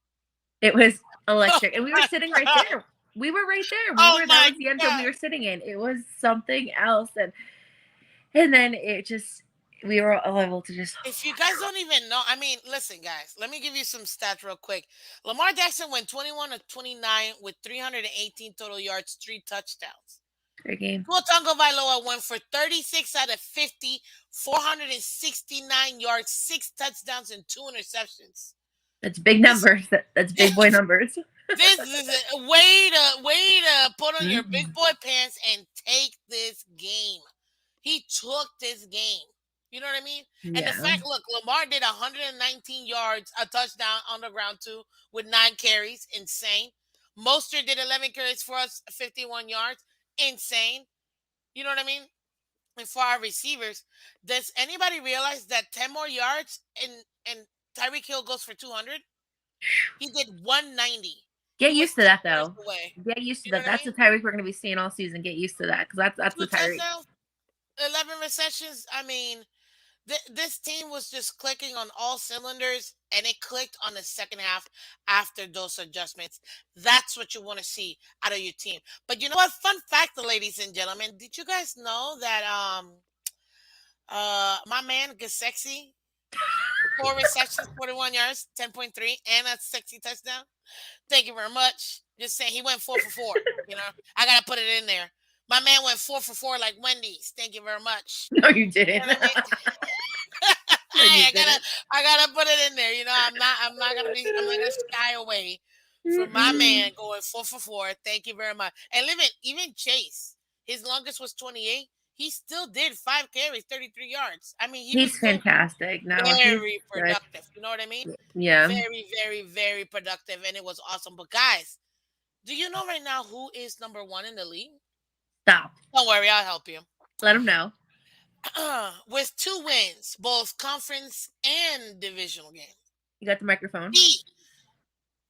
It was electric. And we were sitting right there. We were right there. Oh That my was the end zone God. we were sitting in. It was something else. And then it just, we were able to just. If you guys don't even know, I mean, listen, guys, let me give you some stats real quick. Lamar Jackson went 21 of 29 with 318 total yards, 3 touchdowns. Great game. Tua Tagovailoa went for 36 out of 50, 469 yards, 6 touchdowns, and 2 interceptions. That's big numbers. That's big boy numbers. This is a way to put on your big boy pants and take this game. He took this game. You know what I mean? Yeah. And the fact, look, Lamar did 119 yards, a touchdown on the ground too, with 9 carries. Insane. Mostert did 11 carries for us, 51 yards. Insane. You know what I mean? And for our receivers, does anybody realize that 10 more yards and Tyreek Hill goes for 200? He did 190. Get He was used to that 10 yards though. away. Get used to You know that. what I That's mean? the Tyreek we're going to be seeing all season. Get used to that because that's 2 the Tyreek. touchdowns, 11 receptions. I mean, this team was just clicking on all cylinders, and it clicked on the second half after those adjustments. That's what you want to see out of your team. But you know what? Fun fact, ladies and gentlemen, did you guys know that my man Gasexy, 4 receptions, 41 yards, 10.3, and a sexy touchdown? Thank you very much. Just saying, he went 4 for 4. I gotta put it in there. My man went 4 for 4 like Wendy's. Thank you very much. No, you didn't. You know what I mean? No, you Hey, didn't. I gotta put it in there. I'm not gonna shy away from my man going 4 for 4. Thank you very much. And even Chase, his longest was 28. He still did 5 carries, 33 yards. I mean, he was He's still fantastic. No, he's very good. productive. You know what I mean? Yeah. Very, very, very productive, and it was awesome. But guys, do you know right now who is number 1 in the league? Stop. Don't worry, I'll help you. Let him know. With 2 wins, both conference and divisional games. You got the microphone.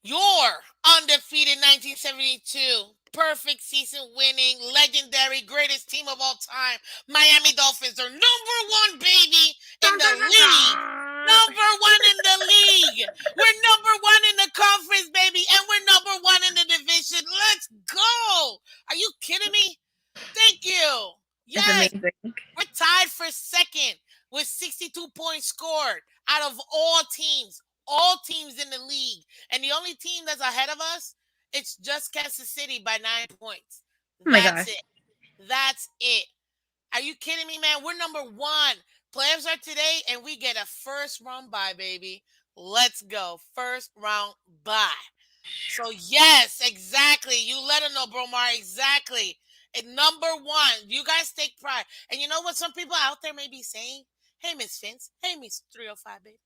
Your undefeated 1972 perfect season winning legendary greatest team of all time, Miami Dolphins, are number 1, baby, in the league. Number 1 in the league. We're number 1 in the conference, baby, and we're number 1 in the division. Let's go. Are you kidding me? Thank you. That's Yes. amazing. We're tied for second with 62 points scored out of all teams in the league. And the only team that's ahead of us, it's just Kansas City by 9 points. Oh my That's gosh. it. That's it. Are you kidding me, man? We're number 1. Playoffs are today, and we get a first round bye, baby. Let's go. First round bye. So, yes, exactly. You let her know, Bromar. Exactly. And number 1, you guys take pride. And you know what some people out there may be saying? Hey, Miss Phins. Hey, Miss 305, baby.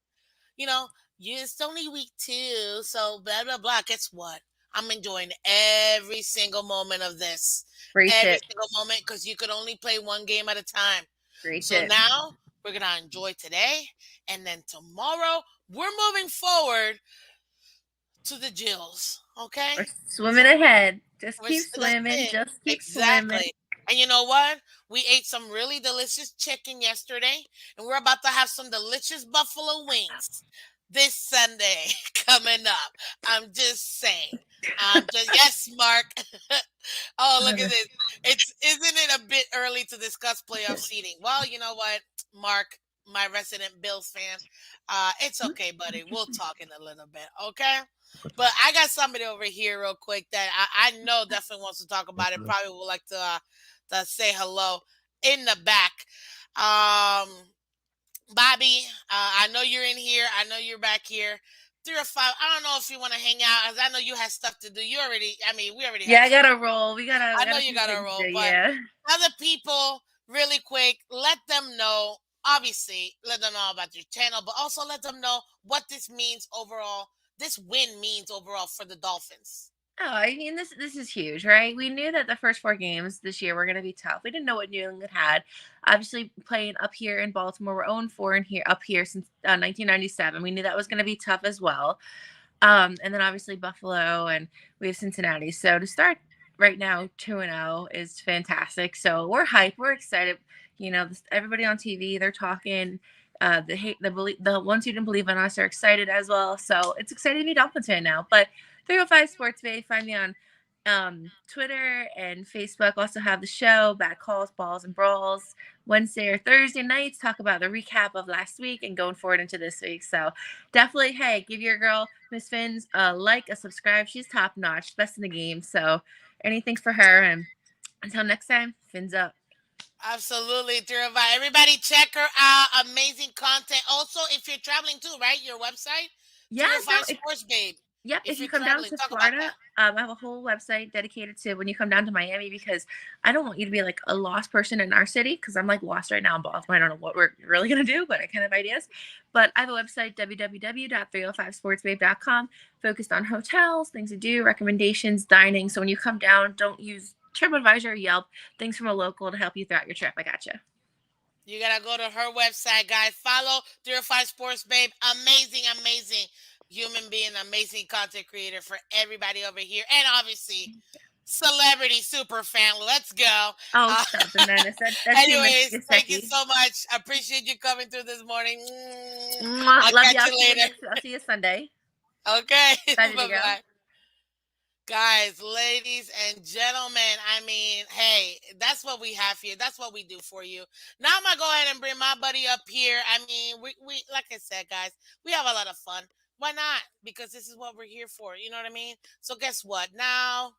It's only week 2, so blah, blah, blah. Guess what? I'm enjoying every single moment of this. Preach Every it. single moment, because you could only play one game at a time. Preach So it. now we're going to enjoy today. And then tomorrow, we're moving forward to the Jills. Okay? We're swimming ahead. Just keep That's swimming. it. Just keep swimming. Exactly. And you know what? We ate some really delicious chicken yesterday, and we're about to have some delicious buffalo wings this Sunday coming up. I'm just saying. Yes, Mark. Oh, look at this. Isn't it a bit early to discuss playoff seeding? Well, you know what, Mark, my resident Bills fan, it's okay, buddy. We'll talk in a little bit, okay? But I got somebody over here real quick that I know definitely wants to talk about it. Probably would like to say hello in the back. Um, Bobby, I know you're in here. I know you're back here. 3 or 5. I don't know if you want to hang out, as I know you have stuff to do. We already Yeah, had I some. gotta roll. We I got know a you few got to things to roll, do. but Yeah. other people, really quick, let them know. Obviously, let them know about your channel, but also let them know what this means overall. This win means overall for the Dolphins. Oh, I mean, this is huge, right? We knew that the first 4 games this year were going to be tough. We didn't know what New England had. Obviously, playing up here in Baltimore, we're 0-4 in here up here since 1997. We knew that was going to be tough as well. And then obviously Buffalo, and we have Cincinnati. So to start right now 2-0 is fantastic. So we're hyped. We're excited. Everybody on TV, they're talking. The ones who didn't believe in us are excited as well. So it's exciting to be Dolphins fan now. But 305 Sports Bay, find me on Twitter and Facebook. Also have the show Bad Calls, Balls, and Brawls Wednesday or Thursday nights. Talk about the recap of last week and going forward into this week. So definitely, hey, give your girl Miss Phins a like, a subscribe. She's top notch, best in the game. So anything for her. And until next time, Fins up. Absolutely, Thurva. Everybody check her out. Amazing content. Also, if you're traveling too, right? Your website, Yeah, no, 305 Sports Babe. yep. If If you you're come down traveling, to talk about Florida, that. I have a whole website dedicated to when you come down to Miami, because I don't want you to be like a lost person in our city, because I'm like lost right now in Baltimore. I don't know what we're really gonna do, but I kind of have ideas. But I have a website, www.305sportsbabe.com, focused on hotels, things to do, recommendations, dining. So when you come down, don't use TripAdvisor or Yelp. Things from a local to help you throughout your trip. I gotcha. You gotta go to her website, guys. Follow 305 Sports Babe. Amazing, amazing human being, amazing content creator for everybody over here. And obviously, celebrity super fan. Let's go. Oh, Uh, stop the madness. That's too much, anyways, thank you Giseki. so much. I appreciate you coming through this morning. I'll Love you. catch you later. I'll see you Sunday. Okay. Excited to Bye go. bye. Guys, ladies and gentlemen, I mean, hey, that's what we have here. That's what we do for you. Now I'm gonna go ahead and bring my buddy up here. I mean, we like I said, guys, we have a lot of fun. Why not? Because this is what we're here for. You know what I mean? So guess what? Now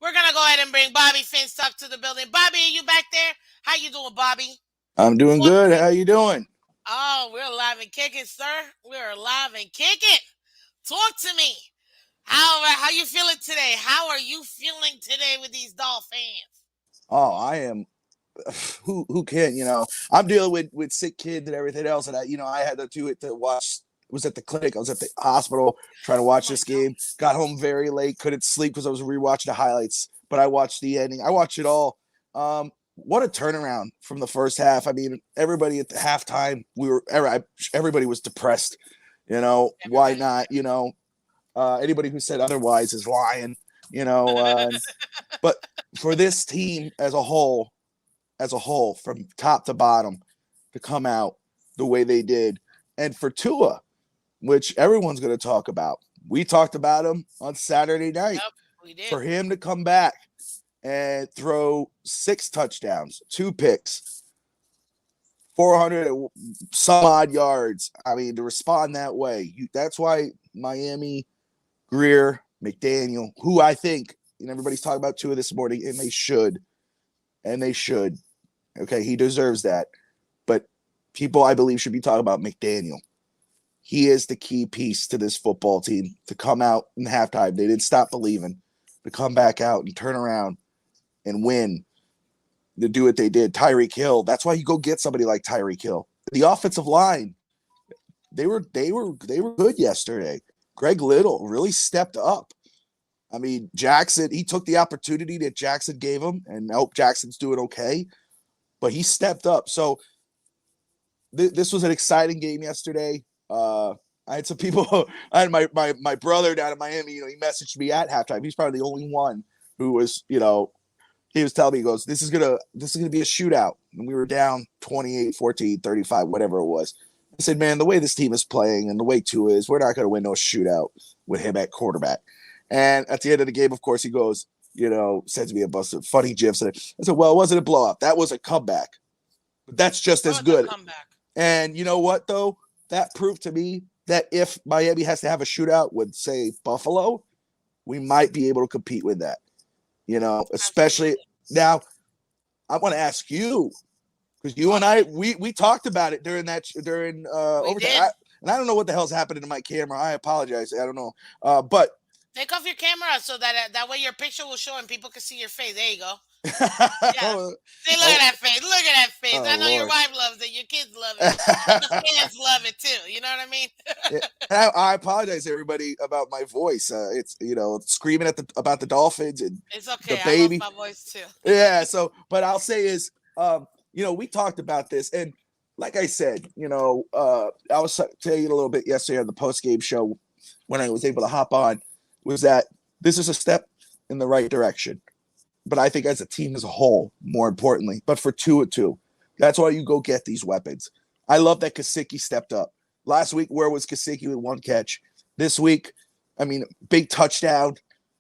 we're gonna go ahead and bring Bobby FinsTalk to the building. Bobby, are you back there? How you doing, Bobby? I'm doing Talk to good. me. How you doing? Oh, we're alive and kicking, sir. We're alive and kicking. Talk to me. How you feeling today? How are you feeling today with these Dolphins? Oh, I am. Who can I'm dealing with sick kids and everything else, and I had to do it to watch. Was at the clinic. I was at the hospital trying to Oh watch my this game. Got home very late. Couldn't sleep because I was rewatching the highlights. But I watched the ending. I watched it all. What a turnaround from the first half. I mean, everybody at the halftime, everybody was depressed. Why Everybody. not? Anybody who said otherwise is lying. You know, uh, but for this team as a whole, from top to bottom, to come out the way they did, and for Tua, which everyone's going to talk about. We talked about him on Saturday night. Yep, we did. For him to come back and throw 6 touchdowns, 2 picks, 400 some odd yards. I mean, to respond that way, that's why Miami, Greer, McDaniel, who I think, everybody's talking about Tua this morning, and they should. Okay, he deserves that. But people, I believe, should be talking about McDaniel. He is the key piece to this football team to come out in halftime. They didn't stop believing, to come back out and turn around and win, to do what they did. Tyreek Hill, that's why you go get somebody like Tyreek Hill. The offensive line, they were good yesterday. Greg Little really stepped up. I mean, Jackson, he took the opportunity that Jackson gave him, and I hope Jackson's doing okay. But he stepped up. So this was an exciting game yesterday. I had some people. I had my brother down in Miami. He messaged me at halftime. He's probably the only one who was, he was telling me, he goes, this is gonna be a shootout. And we were down 28, 14, 35, whatever it was. I said, man, the way this team is playing and the way Tua is, we're not gonna win no shootout with him at quarterback. And at the end of the game, of course, he goes, sends me a bunch of funny gifs. And I said, well, it wasn't a blowout. That was a comeback. But that's just as good. Comeback. And you know what, though? That proved to me that if Miami has to have a shootout with, say, Buffalo, we might be able to compete with that. Especially now. I want to ask you, because you and I we talked about it during overtime. And I don't know what the hell's happening to my camera. I apologize. I don't know. But take off your camera so that way your picture will show and people can see your face. There you go. Yeah. See, look at that face. Look at that face. I know Lord. Your wife loves it. Your kids love it. The fans love it too. You know what I mean? I apologize, everybody, about my voice. It's screaming about the Dolphins and it's okay. The baby. I love my voice too. Yeah. So, but I'll say is, we talked about this, and like I said, I was telling you a little bit yesterday on the post game show when I was able to hop on, was that this is a step in the right direction. But I think as a team as a whole, more importantly, but for 2-2, that's why you go get these weapons. I love that Gesicki stepped up. Last week, where was Gesicki with one catch? This week, I mean, big touchdown,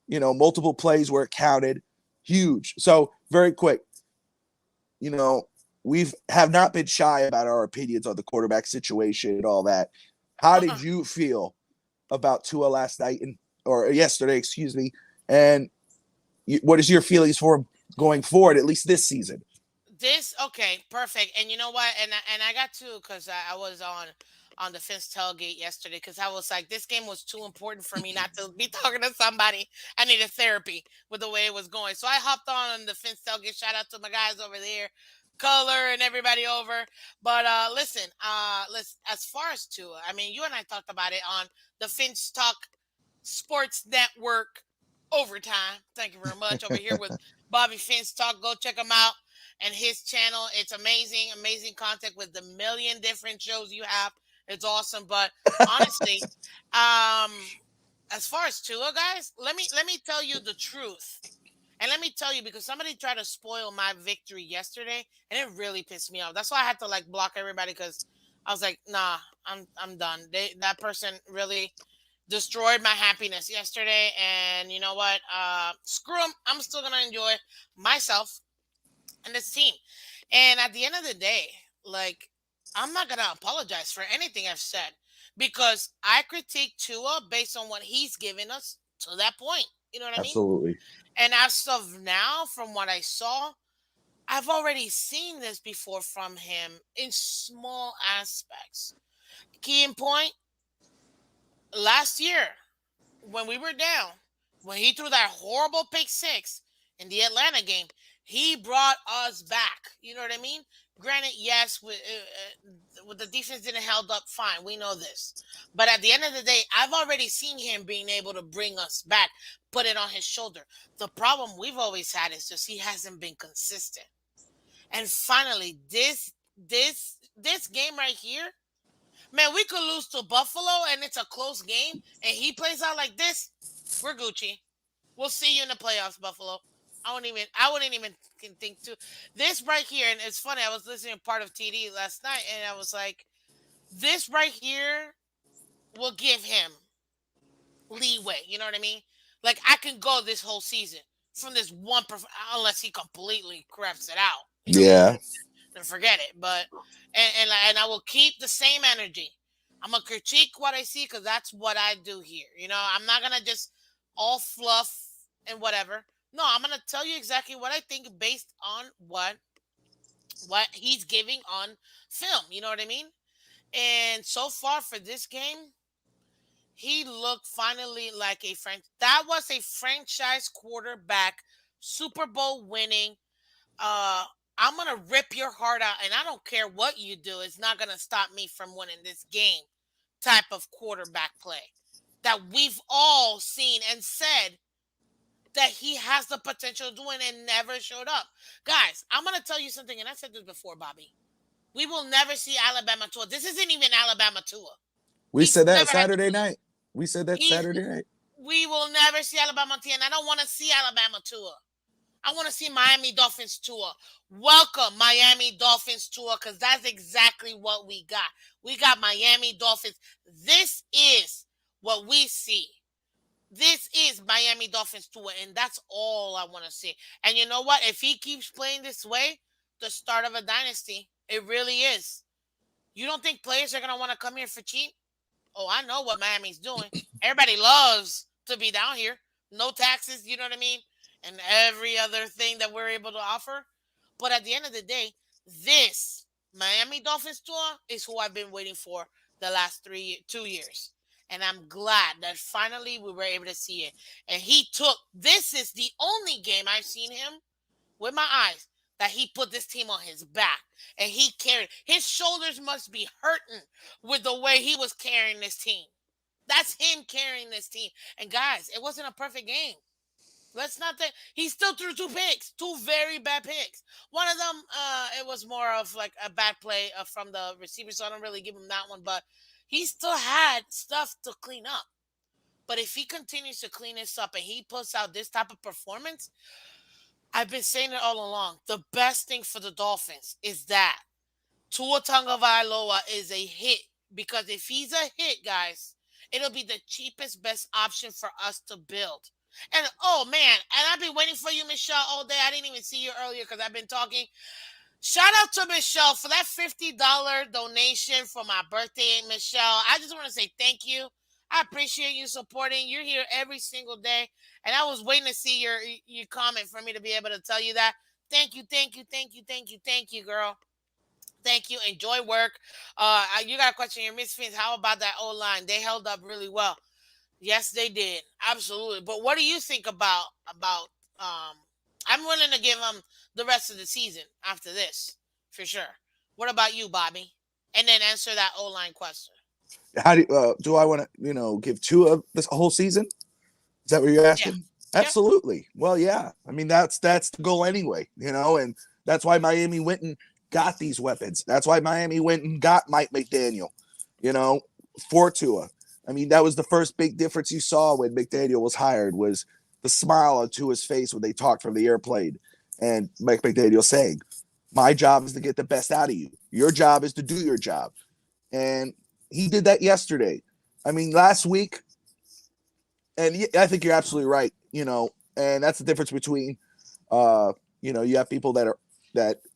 multiple plays where it counted, huge. So very quick, we've have not been shy about our opinions on the quarterback situation and all that. How did you feel about Tua last night or yesterday, excuse me, and what is your feelings for him going forward, at least this season? Okay, perfect. And you know what? And I got to, because I was on the Phins tailgate yesterday, because I was like, this game was too important for me not to be talking to somebody. I needed therapy with the way it was going. So I hopped on the Phins tailgate. Shout out to my guys over there, Culler and everybody over. But listen, as far as Tua, I mean, you and I talked about it on the FinsTalk Sports Network overtime. Thank you very much. Over here with Bobby FinsTalk. Go check him out and his channel. It's amazing content with the million different shows you have. It's awesome. But honestly, as far as Tua, guys, let me tell you the truth. And let me tell you, because somebody tried to spoil my victory yesterday, and it really pissed me off. That's why I had to block everybody, because I was like, nah, I'm done. That person really destroyed my happiness yesterday, and you know what? Screw them. I'm still gonna enjoy myself and this team. And at the end of the day, I'm not gonna apologize for anything I've said, because I critique Tua based on what he's given us to that point. You know what I mean? Absolutely. And as of now, from what I saw, I've already seen this before from him in small aspects. Key in point, last year, when we were down, when he threw that horrible pick six in the Atlanta game, he brought us back. You know what I mean? Granted, yes, with the defense didn't held up fine. We know this. But at the end of the day, I've already seen him being able to bring us back, put it on his shoulder. The problem we've always had is just he hasn't been consistent. And finally, this game right here, man, we could lose to Buffalo and it's a close game and he plays out like this. We're Gucci. We'll see you in the playoffs, Buffalo. I wouldn't even think to this right here. And it's funny. I was listening to part of TD last night and I was like, this right here will give him leeway. You know what I mean? Like, I can go this whole season from this one, unless he completely craps it out. Yeah. And forget it. But and I will keep the same energy. I'm gonna critique what I see, because that's what I do here. I'm not gonna just all fluff and whatever. No, I'm gonna tell you exactly what I think based on what he's giving on film. You know what I mean? And so far for this game, he looked finally like that was a franchise quarterback, Super Bowl winning. I'm gonna rip your heart out, and I don't care what you do. It's not gonna stop me from winning this game. type of quarterback play that we've all seen and said that he has the potential of doing and never showed up. Guys, I'm going to tell you something, and I said this before, Bobby. We will never see Alabama Tua. This isn't even Alabama Tua. We He's said that never had Saturday to. night. We said that He's. Saturday night. We will never see Alabama Tua, and I don't want to see Alabama Tua. I want to see Miami Dolphins Tua. Welcome, Miami Dolphins Tua, because that's exactly what we got. We got Miami Dolphins. This is what we see. This is Miami Dolphins Tua, and that's all I want to see. And you know what? If he keeps playing this way, the start of a dynasty. It really is. You don't think players are going to want to come here for cheap? Oh, I know what Miami's doing. Everybody loves to be down here. No taxes, you know what I mean? And every other thing that we're able to offer. But at the end of the day, this Miami Dolphins tour is who I've been waiting for the last 2 years. And I'm glad that finally we were able to see it. And this is the only game I've seen him with my eyes that he put this team on his back and he carried. His shoulders must be hurting with the way he was carrying this team. That's him carrying this team. And guys, it wasn't a perfect game. Let's not think he still threw 2 picks, 2 very bad picks. One of them, it was more of like a bad play from the receiver, so I don't really give him that one. But he still had stuff to clean up. But if he continues to clean this up and he puts out this type of performance, I've been saying it all along. The best thing for the Dolphins is that Tua Tagovailoa is a hit, because if he's a hit, guys, it'll be the cheapest, best option for us to build. And oh man, and I've been waiting for you, Michelle, all day. I didn't even see you earlier because I've been talking. Shout out to Michelle for that $50 donation for my birthday, Michelle. I just want to say thank you. I appreciate you supporting. You're here every single day, and I was waiting to see your comment for me to be able to tell you that. Thank you, thank you, thank you, thank you, thank you, girl. Thank you. Enjoy work. You got a question here, Miss Phins. How about that O line? They held up really well. Yes, they did. Absolutely. But what do you think about? I'm willing to give them the rest of the season after this, for sure. What about you, Bobby? And then answer that O line question. How do I want to give two of this whole season? Is that what you're Yeah. asking? Absolutely. Well, yeah. I mean, that's the goal anyway, and that's why Miami went and got these weapons. That's why Miami went and got Mike McDaniel, for Tua. I mean, that was the first big difference you saw when McDaniel was hired, was the smile on Tua's face when they talked from the airplane. And Mike McDaniel saying, my job is to get the best out of you. Your job is to do your job. And he did that yesterday. I mean, last week, and I think you're absolutely right, and that's the difference between, you have people that are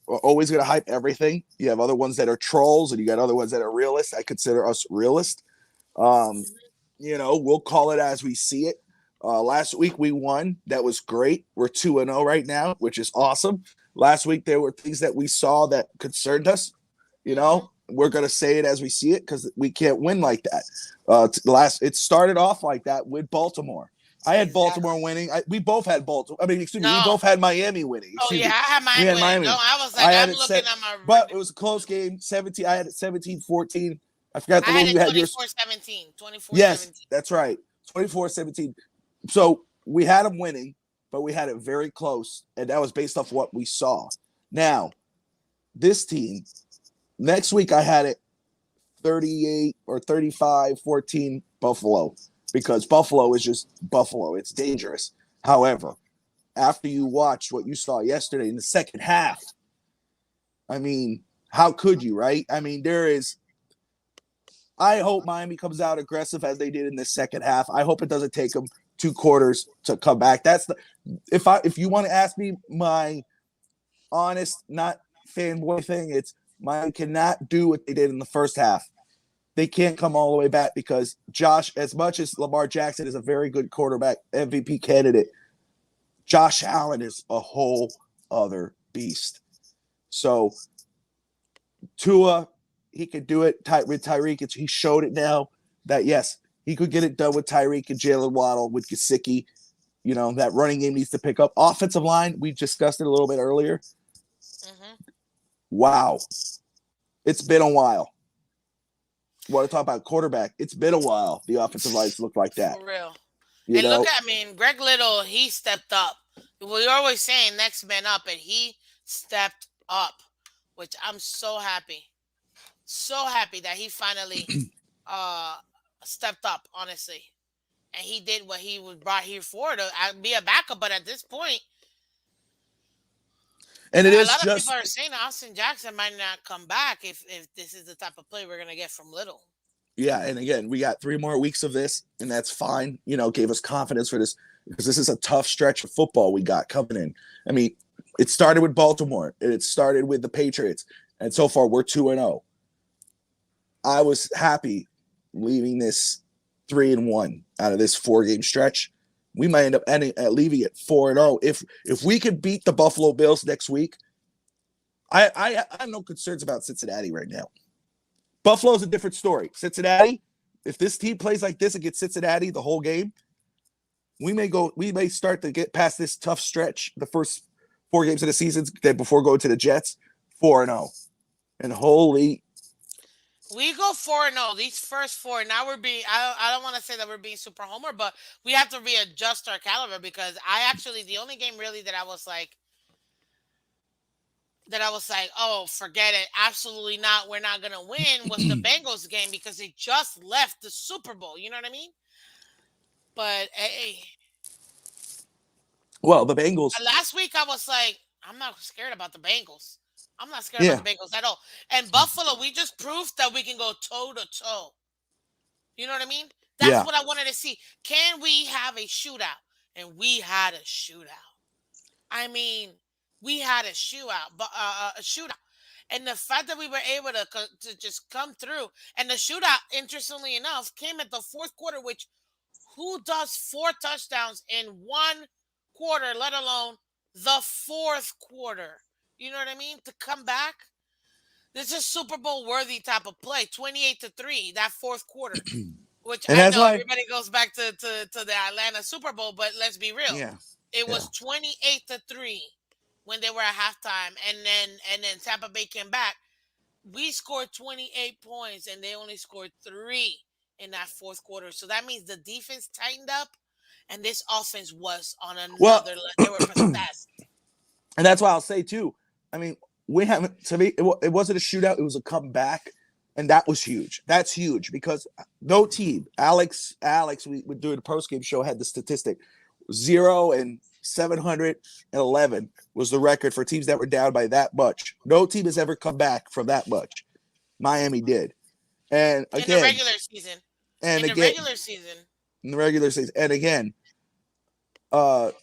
always going to hype everything. You have other ones that are trolls, and you got other ones that are realists. I consider us realists. We'll call it as we see it. Last week we won. That was great. We're 2-0 right now, which is awesome. Last week there were things that we saw that concerned us. We're going to say it as we see it because we can't win like that. It started off like that with Baltimore. I had Baltimore winning. We both had Baltimore. We both had Miami winning. I had Miami winning. No, I was like, I'm looking at my. But it was a close game. 17. I had it 17-14. I forgot the one one you had. 24-17. 24-17. Yes, that's right. 24-17. So we had them winning, but we had it very close, and that was based off what we saw. Now, this team, next week I had it 38 or 35-14 Buffalo, because Buffalo is just Buffalo. It's dangerous. However, after you watched what you saw yesterday in the second half, how could you, right? I hope Miami comes out aggressive as they did in the second half. I hope it doesn't take them 2 quarters to come back. If you want to ask me my honest, not fanboy thing, it's Miami cannot do what they did in the first half. They can't come all the way back because Josh, as much as Lamar Jackson is a very good quarterback, MVP candidate, Josh Allen is a whole other beast. So Tua, he could do it with Tyreek. He showed it now that, yes, he could get it done with Tyreek and Jalen Waddle, with Gesicki. That running game needs to pick up. Offensive line, we discussed it a little bit earlier. Mm-hmm. Wow. It's been a while. want to talk about quarterback, it's been a while. The offensive lines look like that. For real. You And look know, at, I mean, Greg Little, he stepped up. We're always saying next man up, and he stepped up, which I'm so happy. So happy that he finally uh stepped up, honestly. And he did what he was brought here for, to be a backup. But at this point, and it a is lot of people just are saying Austin Jackson might not come back if this is the type of play we're gonna get from Little. yeah. And again, we got 3 more weeks of this, and that's fine. You know, gave us confidence for this because this is a tough stretch of football we got coming in. I mean, it started with Baltimore, and it started with the Patriots, and so far we're 2-0. I was happy leaving this 3-1 out of this 4-game stretch. We might end up leaving it 4-0 if we could beat the Buffalo Bills next week. I have no concerns about Cincinnati right now. Buffalo's a different story. Cincinnati, if this team plays like this against Cincinnati the whole game, we may start to get past this tough stretch, the first 4 games of the season, then before going to the Jets, 4-0. And holy, We go 4-0. These first four. Now we're being. I don't want to say that we're being super homer, but we have to readjust our caliber, because the only game really that I was like, oh, forget it, absolutely not, we're not gonna win, was the Bengals game, because they just left the Super Bowl. You know what I mean? But hey, well, the Bengals, last week I was like, I'm not scared about the Bengals. I'm not scared about yeah, the Bengals at all. And Buffalo, we just proved that we can go toe to toe. You know what I mean? That's yeah. what I wanted to see. Can we have a shootout? And we had a shootout. I mean, we had a shootout. And the fact that we were able to just come through, and the shootout, interestingly enough, came at the fourth quarter, which, who does 4 touchdowns in one quarter, let alone the fourth quarter? You know what I mean? To come back, this is Super Bowl worthy type of play. 28-3, that fourth quarter. Which And I that's know why, everybody goes back to the Atlanta Super Bowl, but let's be real. yeah, It yeah. was 28-3 when they were at halftime, and then Tampa Bay came back. We scored 28 points, and they only scored 3 in that fourth quarter. So that means the defense tightened up, and this offense was on Well, another level. They were possessed. and that's why I'll say too. I mean, we haven't, to me, it wasn't a shootout; it was a comeback, and that was huge. That's huge because no team, Alex, we would do the post game show, had the statistic: 0-711 was the record for teams that were down by that much. No team has ever come back from that much. Miami did, and In the again, regular season. and In the again, regular season. in the regular season, and again, I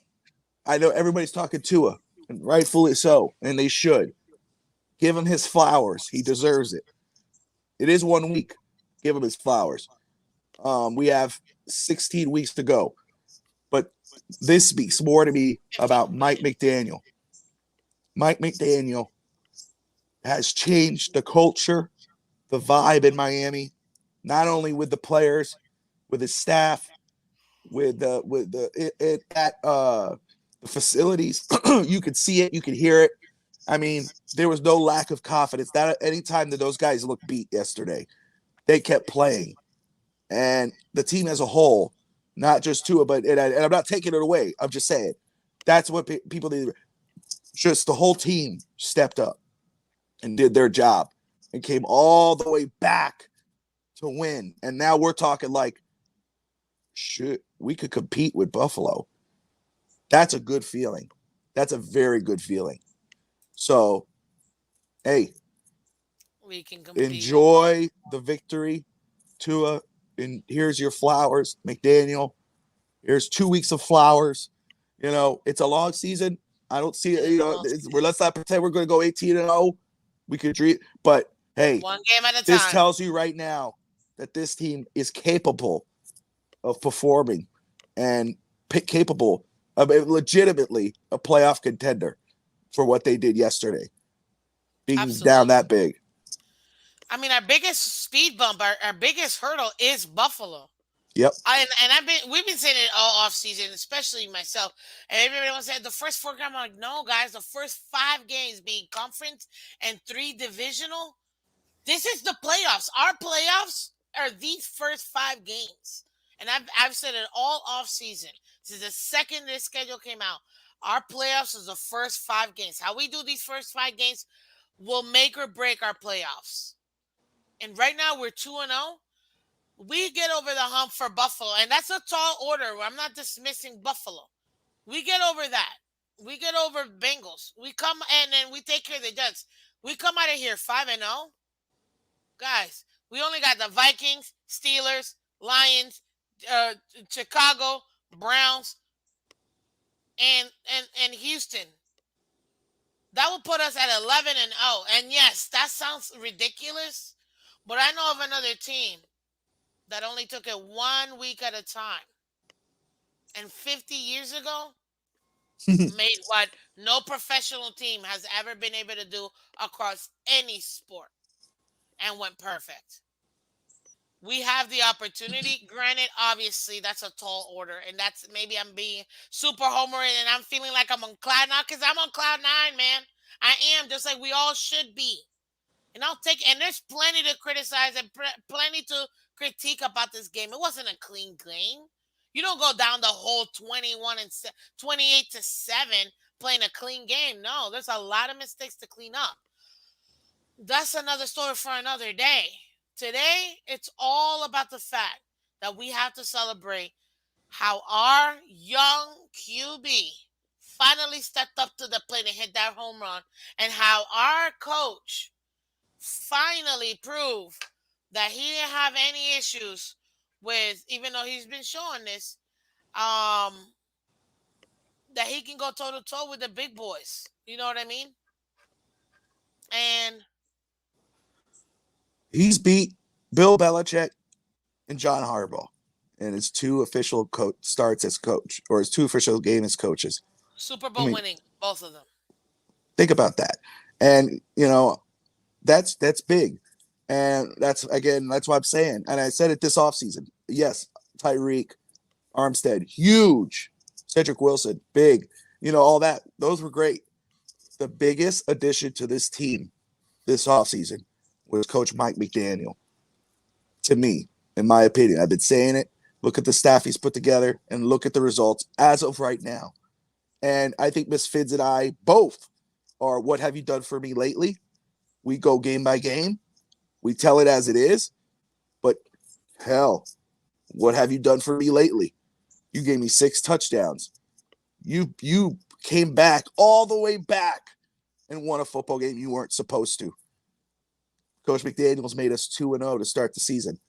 know everybody's talking Tua, and rightfully so, and they should. Give him his flowers. He deserves it. It is 1 week. Give him his flowers. We have 16 weeks to go. But this speaks more to me about Mike McDaniel. Mike McDaniel has changed the culture, the vibe in Miami, not only with the players, with his staff, with the facilities. You could see it, you could hear it. I mean, there was no lack of confidence. That anytime that those guys looked beat yesterday, they kept playing, and the team as a whole, not just Tua, but and I'm not taking it away. I'm just saying that's what people need. Just the whole team stepped up and did their job and came all the way back to win. And now we're talking like, shit, we could compete with Buffalo. That's a good feeling. That's a very good feeling. So, hey, We can compete. enjoy the victory, Tua. And here's your flowers, McDaniel. Here's 2 weeks of flowers. You know, it's a long season. I don't see it. You know, let's not pretend we're going to go 18-0. We could dream, but hey, one game at a time. This tells you right now that this team is capable of performing and capable of legitimately a playoff contender for what they did yesterday, being Absolutely. down that big. I mean, our biggest speed bump, our biggest hurdle is Buffalo. Yep. We've been saying it all off season, especially myself. And everybody wants to say the first 4 games. I'm like, no, guys, the first 5 games being conference and 3 divisional. This is the playoffs. Our playoffs are these first 5 games. And I've said it all off season. Since the second this schedule came out, our playoffs is the first 5 games. How we do these first 5 games will make or break our playoffs. And right now we're 2-0. We get over the hump for Buffalo, and that's a tall order. I'm not dismissing Buffalo. We get over that. We get over Bengals. We come and then we take care of the Jets. We come out of here 5-0. Guys, we only got the Vikings, Steelers, Lions, Chicago, Browns, and Houston. That will put us at 11-0. And yes, that sounds ridiculous, but I know of another team that only took it 1 week at a time. And 50 years ago, made what no professional team has ever been able to do across any sport and went perfect. We have the opportunity. Granted, obviously, that's a tall order, and that's maybe I'm being super homer and I'm feeling like I'm on cloud nine because I'm on cloud nine, man. I am, just like we all should be. And and there's plenty to criticize and plenty to critique about this game. It wasn't a clean game. You don't go down the whole 28-7 playing a clean game. No, there's a lot of mistakes to clean up. That's another story for another day. Today, it's all about the fact that we have to celebrate how our young QB finally stepped up to the plate and hit that home run, and how our coach finally proved that he didn't have any issues with, even though he's been showing this, that he can go toe to toe with the big boys. You know what I mean? And He's beat Bill Belichick and John Harbaugh in his 2 official starts as coach, or his 2 official game as coaches. Super Bowl winning, both of them. Think about that. And, that's big. And that's what I'm saying. And I said it this offseason. Yes, Tyreek, Armstead, huge. Cedric Wilson, big. All that. Those were great. The biggest addition to this team this offseason was Coach Mike McDaniel. To me, in my opinion, I've been saying it. Look at the staff he's put together and look at the results as of right now. And I think Miss Phins and I both are, what have you done for me lately? We go game by game. We tell it as it is. But hell, what have you done for me lately? You gave me 6 touchdowns. You came back all the way back and won a football game you weren't supposed to. Coach McDaniels made us 2-0 to start the season.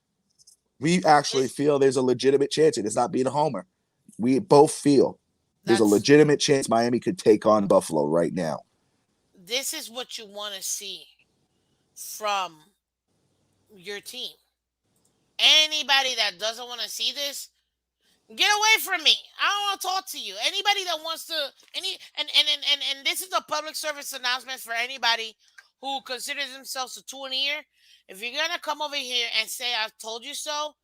We actually feel there's a legitimate chance. It's not being a homer. We both feel there's a legitimate chance Miami could take on Buffalo right now. This is what you want to see from your team. Anybody that doesn't want to see this, get away from me. I don't want to talk to you. Anybody that wants to, and this is a public service announcement for anybody who considers themselves a tool in the ear. If you're gonna come over here and say I've told you so,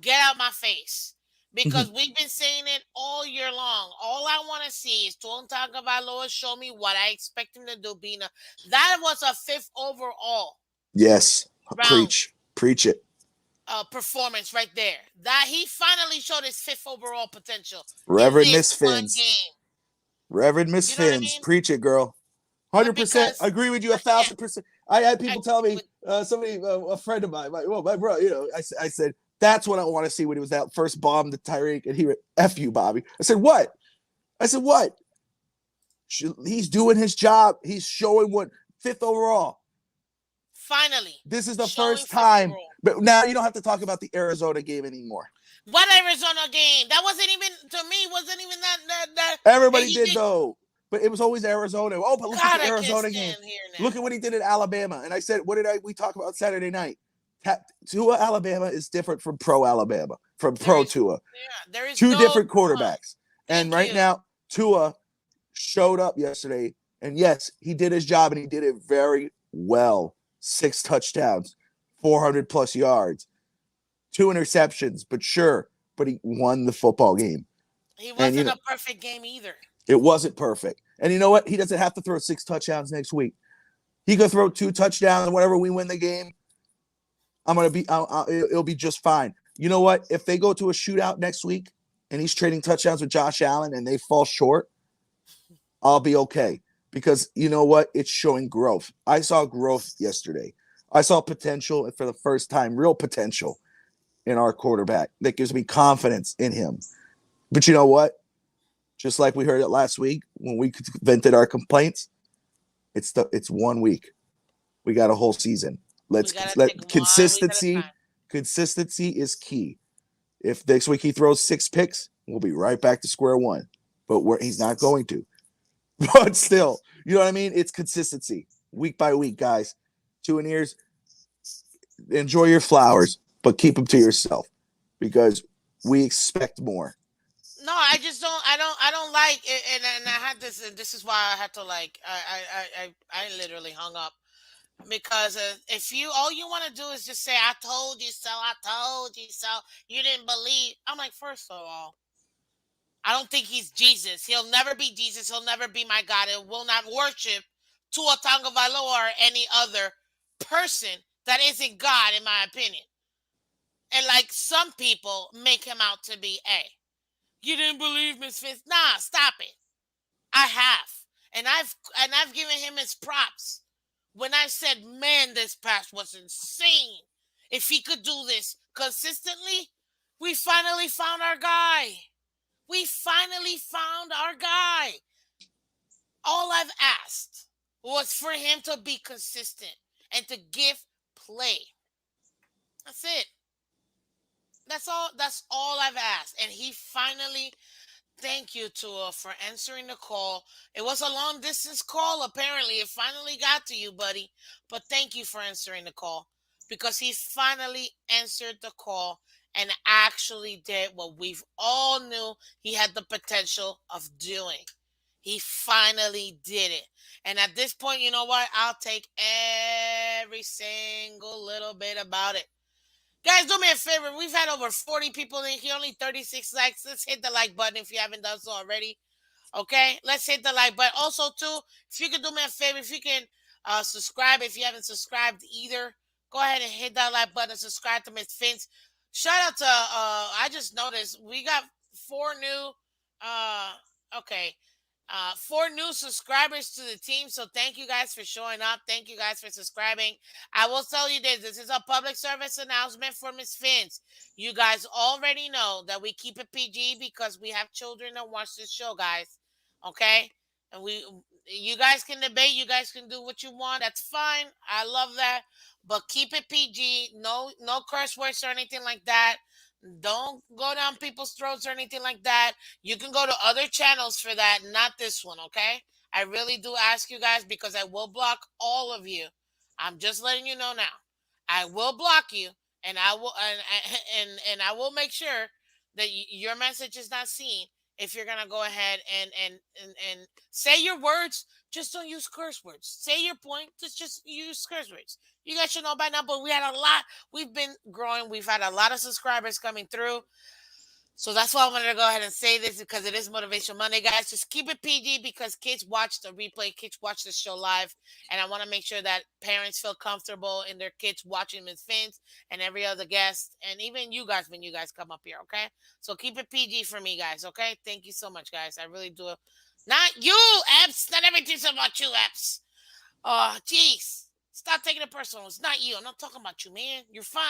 get out my face. Because we've been saying it all year long. All I want to see is Tua Tagovailoa show me what I expect him to do. That was a 5th overall. Yes, preach it. Performance right there. That he finally showed his 5th overall potential. Reverend Miss Phins. Reverend Miss Phins, preach it, girl. 100%. Agree with you 1,000%. I had people tell me, a friend of mine, my bro, I said, that's what I want to see when he was that first bomb to Tyreek, and he went, F you, Bobby. I said, what? He's doing his job. He's showing 5th overall. Finally. This is the first time. But now you don't have to talk about the Arizona game anymore. What Arizona game? That wasn't even, to me, that. Everybody did, though. But it was always Arizona. Oh, but look at the Arizona game. Look at what he did at Alabama. And I said, we talk about Saturday night? Tua Alabama is different from pro Alabama, from pro Tua. Yeah, there is 2 different quarterbacks. And right now, Tua showed up yesterday. And yes, he did his job and he did it very well. 6 touchdowns, 400+ yards, 2 interceptions, but he won the football game. He wasn't a perfect game either. It wasn't perfect. And you know what? He doesn't have to throw 6 touchdowns next week. He could throw 2 touchdowns and whenever we win the game. It'll be just fine. You know what? If they go to a shootout next week and he's trading touchdowns with Josh Allen and they fall short, I'll be okay. Because you know what? It's showing growth. I saw growth yesterday. I saw potential for the first time, real potential in our quarterback that gives me confidence in him. But you know what? Just like we heard it last week when we vented our complaints, it's 1 week. We got a whole season. We gotta take one week at a time. Consistency is key. If next week he throws 6 picks, we'll be right back to square one. But he's not going to. But still, you know what I mean? It's consistency, week by week, guys. 2 in ears. Enjoy your flowers, but keep them to yourself because we expect more. No, I just don't. I don't like it, and I had this. And this is why I had to like. I literally hung up because if you all you want to do is just say I told you so, I told you so, you didn't believe. I'm like, first of all, I don't think he's Jesus. He'll never be Jesus. He'll never be my God. It will not worship Tua Tagovailoa or any other person that isn't God, in my opinion. And like some people make him out to be a. You didn't believe Miss Fitz? Nah, stop it. I have, and I've given him his props when I said, "Man, this pass was insane. If he could do this consistently, we finally found our guy. We finally found our guy." All I've asked was for him to be consistent and to give play. That's it. That's all. That's all I've asked, and he finally. Thank you, Tua, for answering the call. It was a long distance call, apparently. It finally got to you, buddy. But thank you for answering the call because he finally answered the call and actually did what we've all knew he had the potential of doing. He finally did it. And at this point, you know what? I'll take every single little bit about it. Guys, do me a favor. We've had over 40 people in here, only 36 likes. Let's hit the like button if you haven't done so already. Okay? Let's hit the like button. Also, too, if you could do me a favor, if you can subscribe if you haven't subscribed either, go ahead and hit that like button and subscribe to Miss Phins. Shout out to, I just noticed we got 4 new, okay, 4 new subscribers to the team. So thank you guys for showing up. Thank you guys for subscribing. I will tell you this. This is a public service announcement for Miss Phins. You guys already know that we keep it PG because we have children that watch this show, guys. Okay? And you guys can debate. You guys can do what you want. That's fine. I love that. But keep it PG. No curse words or anything like that. Don't go down people's throats or anything like that. You can go to other channels for that, not this one, okay? I really do ask you guys because I will block all of you. I'm just letting you know now. I will block you, and I will and I will make sure that your message is not seen. If you're gonna go ahead and say your words, just don't use curse words. Say your point, just use curse words. You guys should know by now, but we had a lot. We've been growing. We've had a lot of subscribers coming through. So that's why I wanted to go ahead and say this because it is Motivation Monday, guys. Just keep it PG because kids watch the replay, kids watch the show live, and I want to make sure that parents feel comfortable in their kids watching Ms. Phins and every other guest, and even you guys when you guys come up here, okay? So keep it PG for me, guys, okay? Thank you so much, guys. I really do. Not you, Epps. Not everything's about you, Epps. Oh, jeez. Stop taking it personal. It's not you. I'm not talking about you, man. You're fine.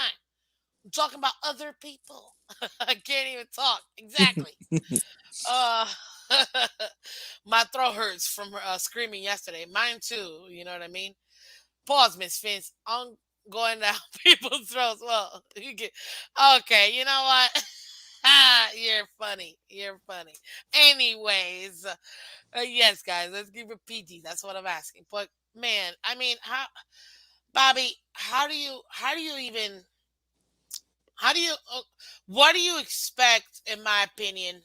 I'm talking about other people. I can't even talk. Exactly. Uh, my throat hurts from screaming yesterday. Mine too. You know what I mean? Pause, Miss Fins. I'm going down people's throats. Well, you get okay. You know what? You're funny. You're funny. Anyways, yes, guys, let's give it PG. That's what I'm asking. But man, I mean, how, Bobby? How do you even? How do you? What do you expect, in my opinion,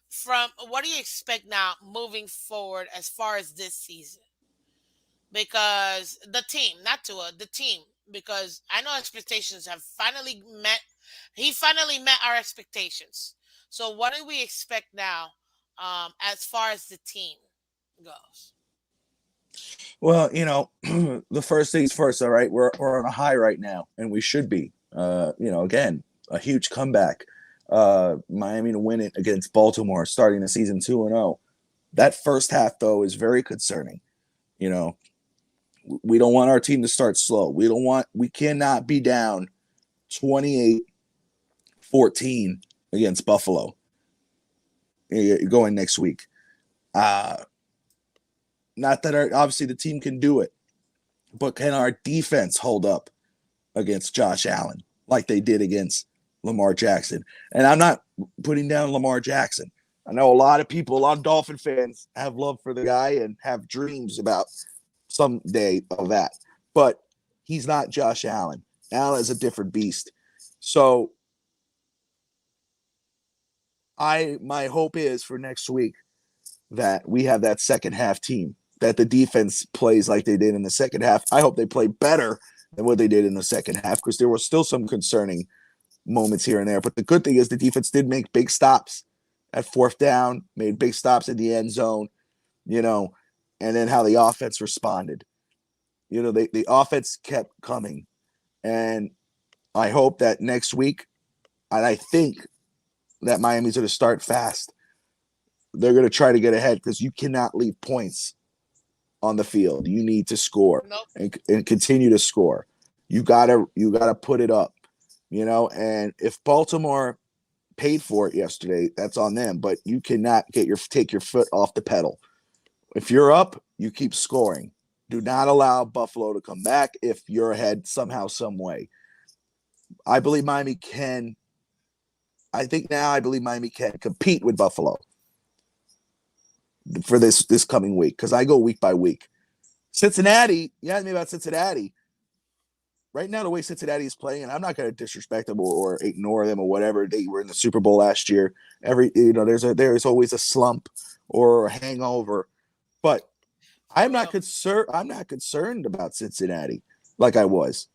from what do you expect now moving forward as far as this season? Because the team, not Tua, the team, because I know expectations have finally met. He finally met our expectations. So what do we expect now, as far as the team goes? Well, you know, the first things first, all right? We're on a high right now, and we should be. Again, a huge comeback. Miami to win it against Baltimore, starting the season 2-0. That first half, though, is very concerning. You know, we don't want our team to start slow. We cannot be down 28-14 against Buffalo going next week. Uh, Not that obviously the team can do it, but can our defense hold up against Josh Allen like they did against Lamar Jackson? And I'm not putting down Lamar Jackson. I know a lot of people, a lot of Dolphin fans have love for the guy and have dreams about someday of that. But he's not Josh Allen. Allen is a different beast. So my hope is for next week that we have that second half team, that the defense plays like they did in the second half. I hope they play better than what they did in the second half, because there were still some concerning moments here and there. But the good thing is the defense did make big stops at fourth down, made big stops in the end zone, and then how the offense responded. The offense kept coming. And I hope that next week, and I think that Miami's going to start fast. They're going to try to get ahead, because you cannot leave points on the field. You need to score Nope. and continue to score. You gotta put it up, And if Baltimore paid for it yesterday, that's on them. But you cannot take your foot off the pedal. If you're up, you keep scoring. Do not allow Buffalo to come back if you're ahead somehow, some way. I believe Miami can. I believe Miami can compete with Buffalo for this coming week, because I go week by week. Cincinnati, you asked me about Cincinnati. Right now, the way Cincinnati is playing, and I'm not going to disrespect them or ignore them or whatever. They were in the Super Bowl last year. There's always a slump or a hangover, but For real. I'm not concerned about Cincinnati like I was.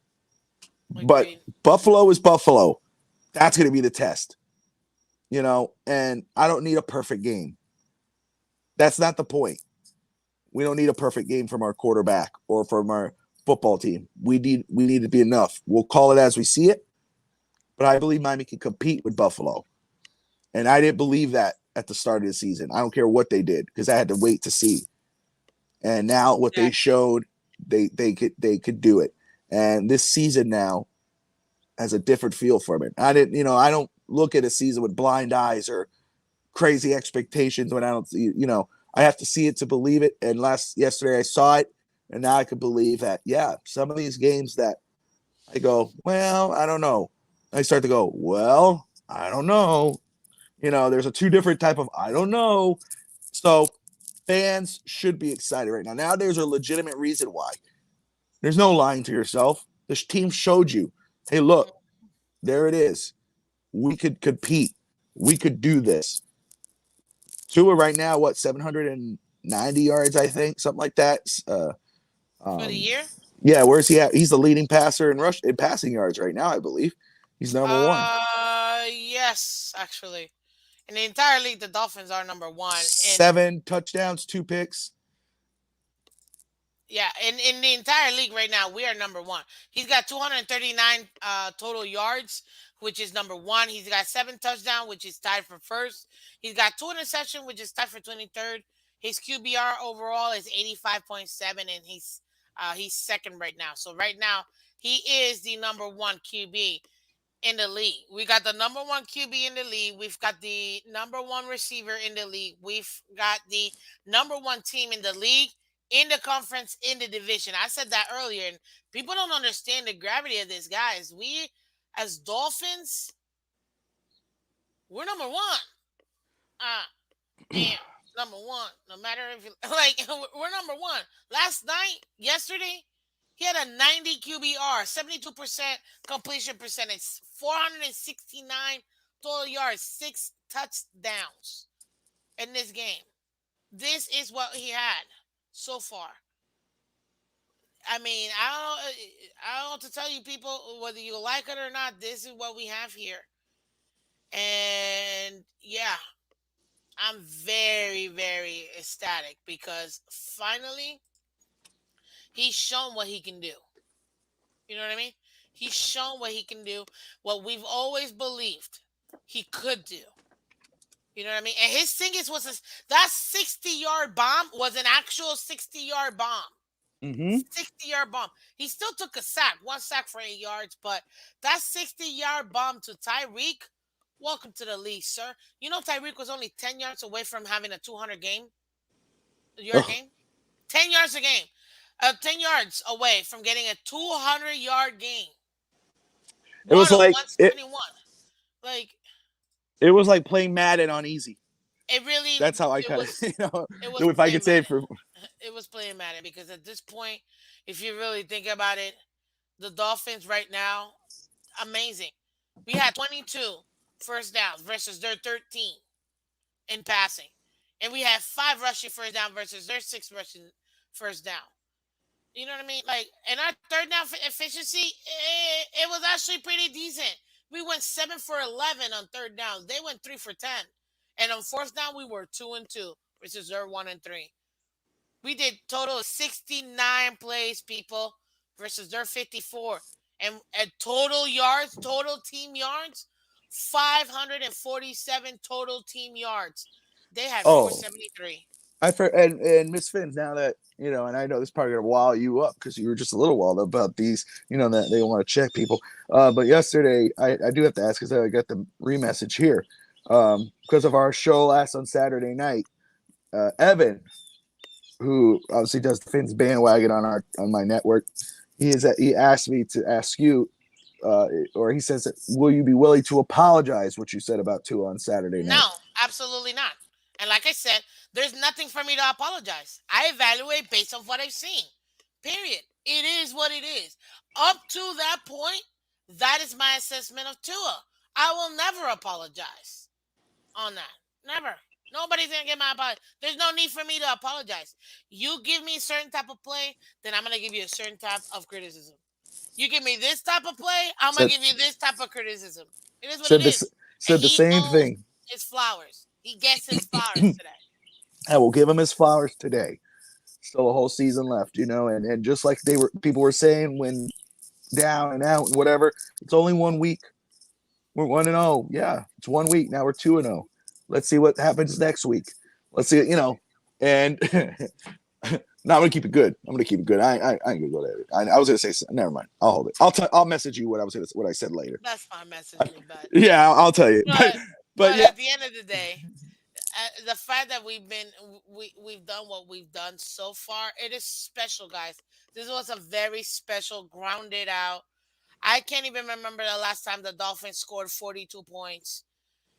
But Agreed. Buffalo is Buffalo. That's going to be the test, And I don't need a perfect game. That's not the point. We don't need a perfect game from our quarterback or from our football team. We need to be enough. We'll call it as we see it, but I believe Miami can compete with Buffalo. And I didn't believe that at the start of the season. I don't care what they did, because I had to wait to see. And now what they Exactly. showed, they could do it. And this season now has a different feel from it. I don't look at a season with blind eyes or crazy expectations when I don't see, I have to see it to believe it. And yesterday I saw it, and now I could believe that, yeah, some of these games that I go, well, I don't know. I start to go, well, I don't know. There's a two different type of I don't know. So fans should be excited right now. Now there's a legitimate reason why. There's no lying to yourself. This team showed you, hey, look, there it is. We could compete. We could do this. Tua right now, what, 790 yards, I think, something like that. For the Um, year? yeah, where's he at? He's the leading passer in passing yards right now, I believe. He's number one. Yes, actually. In the entire league, the Dolphins are number one. And 7 touchdowns, 2 picks. yeah, in the entire league right now, we are number one. He's got 239 total yards, which is number one. He's got 7 touchdowns, which is tied for first. He's got 2 interceptions, which is tied for 23rd. His QBR overall is 85.7, and he's second right now. So right now, he is the number one QB in the league. We got the number one QB in the league. We've got the number one receiver in the league. We've got the number one team in the league, in the conference, in the division. I said that earlier, and people don't understand the gravity of this, guys. We, as Dolphins, we're number one. Uh, damn, number one. No matter if you like, we're number one. Last night, yesterday, he had a 90 QBR, 72% completion percentage, 469 total yards, 6 touchdowns in this game. This is what he had so far. I mean, I don't know what to tell you people, whether you like it or not. This is what we have here, and yeah, I'm very, very ecstatic because finally he's shown what he can do. You know what I mean? He's shown what he can do, what we've always believed he could do. You know what I mean? And his thing is that 60-yard bomb was an actual 60-yard bomb. Mm-hmm. 60-yard bomb. He still took a sack, one sack for 8 yards, but that 60-yard bomb to Tyreek, welcome to the league, sir. You know Tyreek was only 10 yards away from having a 200-yard Ugh. game? 10 yards a game. 10 yards away from getting a 200-yard game. It was like 171. Like, it was like playing Madden on easy. it really, That's how I it kind of, was, it was if I playing could say it Madden. for. It was playing Madden because at this point, if you really think about it, the Dolphins right now, amazing. We had 22 first downs versus their 13 in passing. And we had 5 rushing first down versus their 6 rushing first down. You know what I mean? Like, and our third down efficiency, it was actually pretty decent. We went 7 for 11 on third down. They went 3 for 10. And on fourth down, we were 2 and 2 versus their 1 and 3. We did total of 69 plays, people, versus their 54. And at total yards, total team yards, 547 total team yards. They had 473. And Miss Phins, now that and I know this is probably gonna wall you up because you were just a little walled up about these, that they want to check people. But yesterday, I do have to ask because I got the re-message here because of our show last on Saturday night. Evan, who obviously does the Phins bandwagon on my network, he asked me to ask you, or he says, will you be willing to apologize what you said about Tua on Saturday night? No, absolutely not. And like I said, there's nothing for me to apologize. I evaluate based on what I've seen. Period. It is what it is. Up to that point, that is my assessment of Tua. I will never apologize on that. Never. Nobody's going to get my apology. There's no need for me to apologize. You give me a certain type of play, then I'm going to give you a certain type of criticism. You give me this type of play, I'm going to give you this type of criticism. It is what it is. Said the same thing. His flowers. He gets his flowers today. I will give him his flowers today. Still a whole season left, and just like people were saying when down and out and whatever, it's only 1 week. We're 1-0. Yeah, it's 1 week. Now we're 2-0. Let's see what happens next week. Let's see, and no, I'm gonna keep it good. I ain't gonna go there. I was gonna say something. Never mind. I'll hold it. I'll message you what I said later. That's fine. Message me, but yeah, I'll tell you. But yeah. At the end of the day, the fact that we've done what we've done so far, it is special, guys. This was a very special, grounded out. I can't even remember the last time the Dolphins scored 42 points.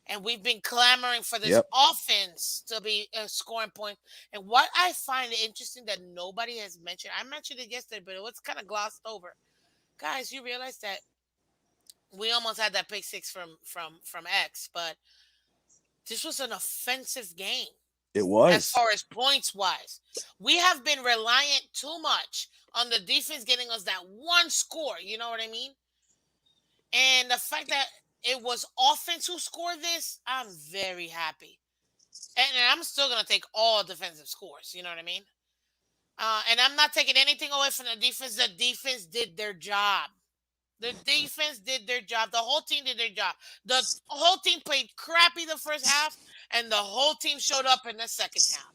And we've been clamoring for this offense to be scoring points. And what I find interesting that nobody has mentioned, I mentioned it yesterday, but it was kind of glossed over. Guys, you realize that we almost had that pick six from X, but this was an offensive game. It was. As far as points wise, we have been reliant too much on the defense getting us that one score. You know what I mean? And the fact that it was offense who scored this, I'm very happy. And I'm still going to take all defensive scores. You know what I mean? And I'm not taking anything away from the defense. The defense did their job. The defense did their job. The whole team did their job. The whole team played crappy the first half, and the whole team showed up in the second half.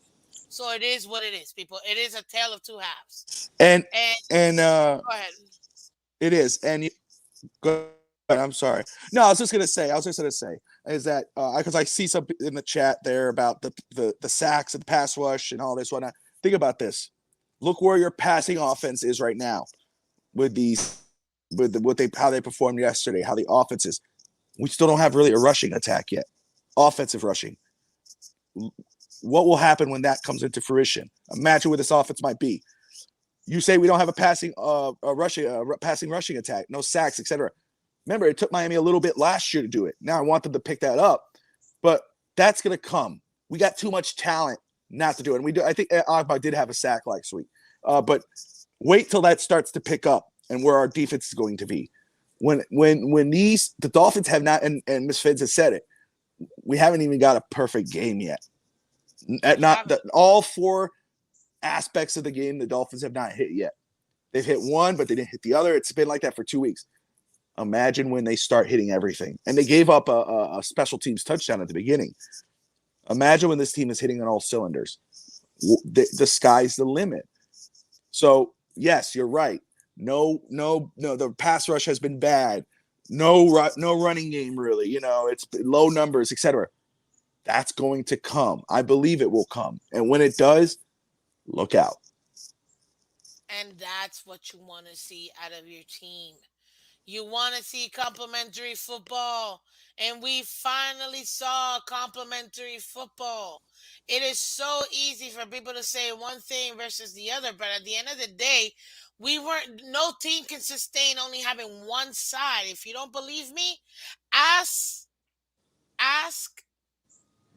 So it is what it is, people. It is a tale of two halves. And go ahead. It is. And go ahead. I'm sorry. No, I was just gonna say is that because I see some in the chat there about the sacks and the pass rush and all this whatnot. Think about this. Look where your passing offense is right now with how they performed yesterday, how the offense is. We still don't have really a rushing attack yet. Offensive rushing. What will happen when that comes into fruition? Imagine where this offense might be. You say we don't have a passing rushing attack, no sacks, etc. Remember, it took Miami a little bit last year to do it. Now I want them to pick that up, but that's going to come. We got too much talent not to do it. And we do. I think Agba did have a sack last week, but wait till that starts to pick up and where our defense is going to be. When the Dolphins have not, and Ms. Phins has said it, we haven't even got a perfect game yet. All 4 aspects of the game the Dolphins have not hit yet. They've hit one, but they didn't hit the other. It's been like that for 2 weeks. Imagine when they start hitting everything. And they gave up a special teams touchdown at the beginning. Imagine when this team is hitting on all cylinders. The sky's the limit. So, yes, you're right. No, the pass rush has been bad. No running game, really. It's low numbers, etc. That's going to come. I believe it will come. And when it does, look out. And that's what you want to see out of your team. You want to see complimentary football. And we finally saw complimentary football. It is so easy for people to say one thing versus the other, but at the end of the day, no team can sustain only having one side. If you don't believe me, ask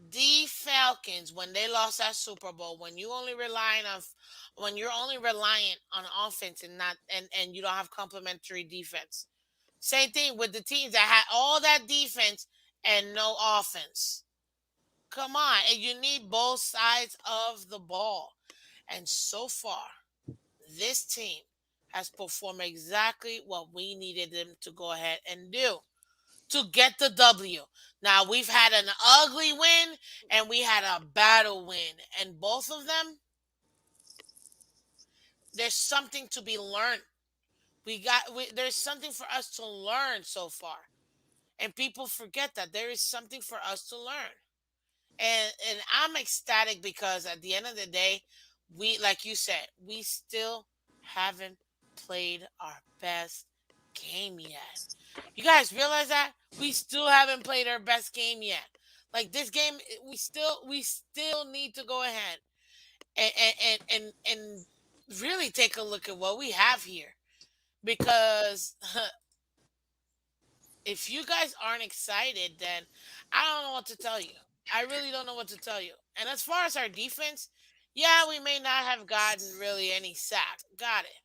the Falcons when they lost that Super Bowl, when you're only reliant on offense and not and you don't have complementary defense. Same thing with the teams that had all that defense and no offense. Come on, and you need both sides of the ball. And so far, this team has performed exactly what we needed them to go ahead and do to get the W. Now, we've had an ugly win and we had a battle win. And both of them, there's something to be learned. There's something for us to learn so far. And people forget that there is something for us to learn. And I'm ecstatic because at the end of the day, like you said, we still haven't played our best game yet. You guys realize that? We still haven't played our best game yet. Like this game, we still need to go ahead and really take a look at what we have here. Because if you guys aren't excited, then I don't know what to tell you. I really don't know what to tell you. And as far as our defense, yeah, we may not have gotten really any sacks. Got it.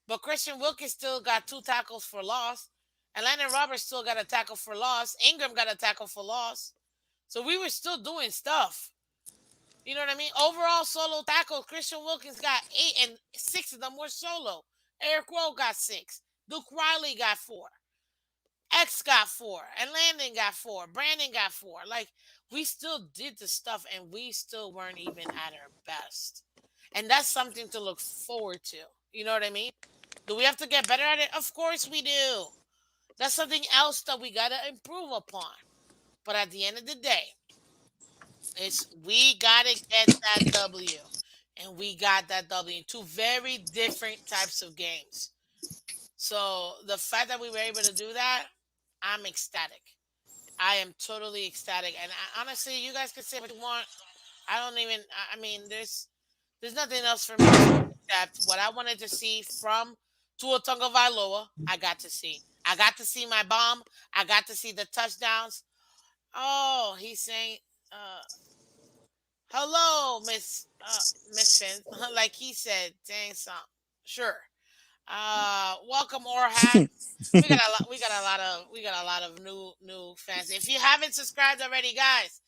But Christian Wilkins still got 2 tackles for loss. And Landon Roberts still got a tackle for loss. Ingram got a tackle for loss. So we were still doing stuff. You know what I mean? Overall solo tackles, Christian Wilkins got 8, and 6 of them were solo. Eric Rowe got 6. Duke Riley got 4. X got 4. And Landon got 4. Brandon got 4. Like, we still did the stuff, and we still weren't even at our best. And that's something to look forward to. You know what I mean? Do we have to get better at it? Of course we do. That's something else that we got to improve upon. But at the end of the day, we got to get that W. And we got that W in 2 very different types of games. So the fact that we were able to do that, I'm ecstatic. I am totally ecstatic. And honestly, you guys can say what you want. I mean, there's nothing else for me to say except what I wanted to see from Tua Tagovailoa. I got to see. I got to see my bomb. I got to see the touchdowns. Oh, he's saying, "Hello, Miss Finn." Like he said, saying something. Sure. Welcome, Orhat. We got a lot of new fans. If you haven't subscribed already, guys,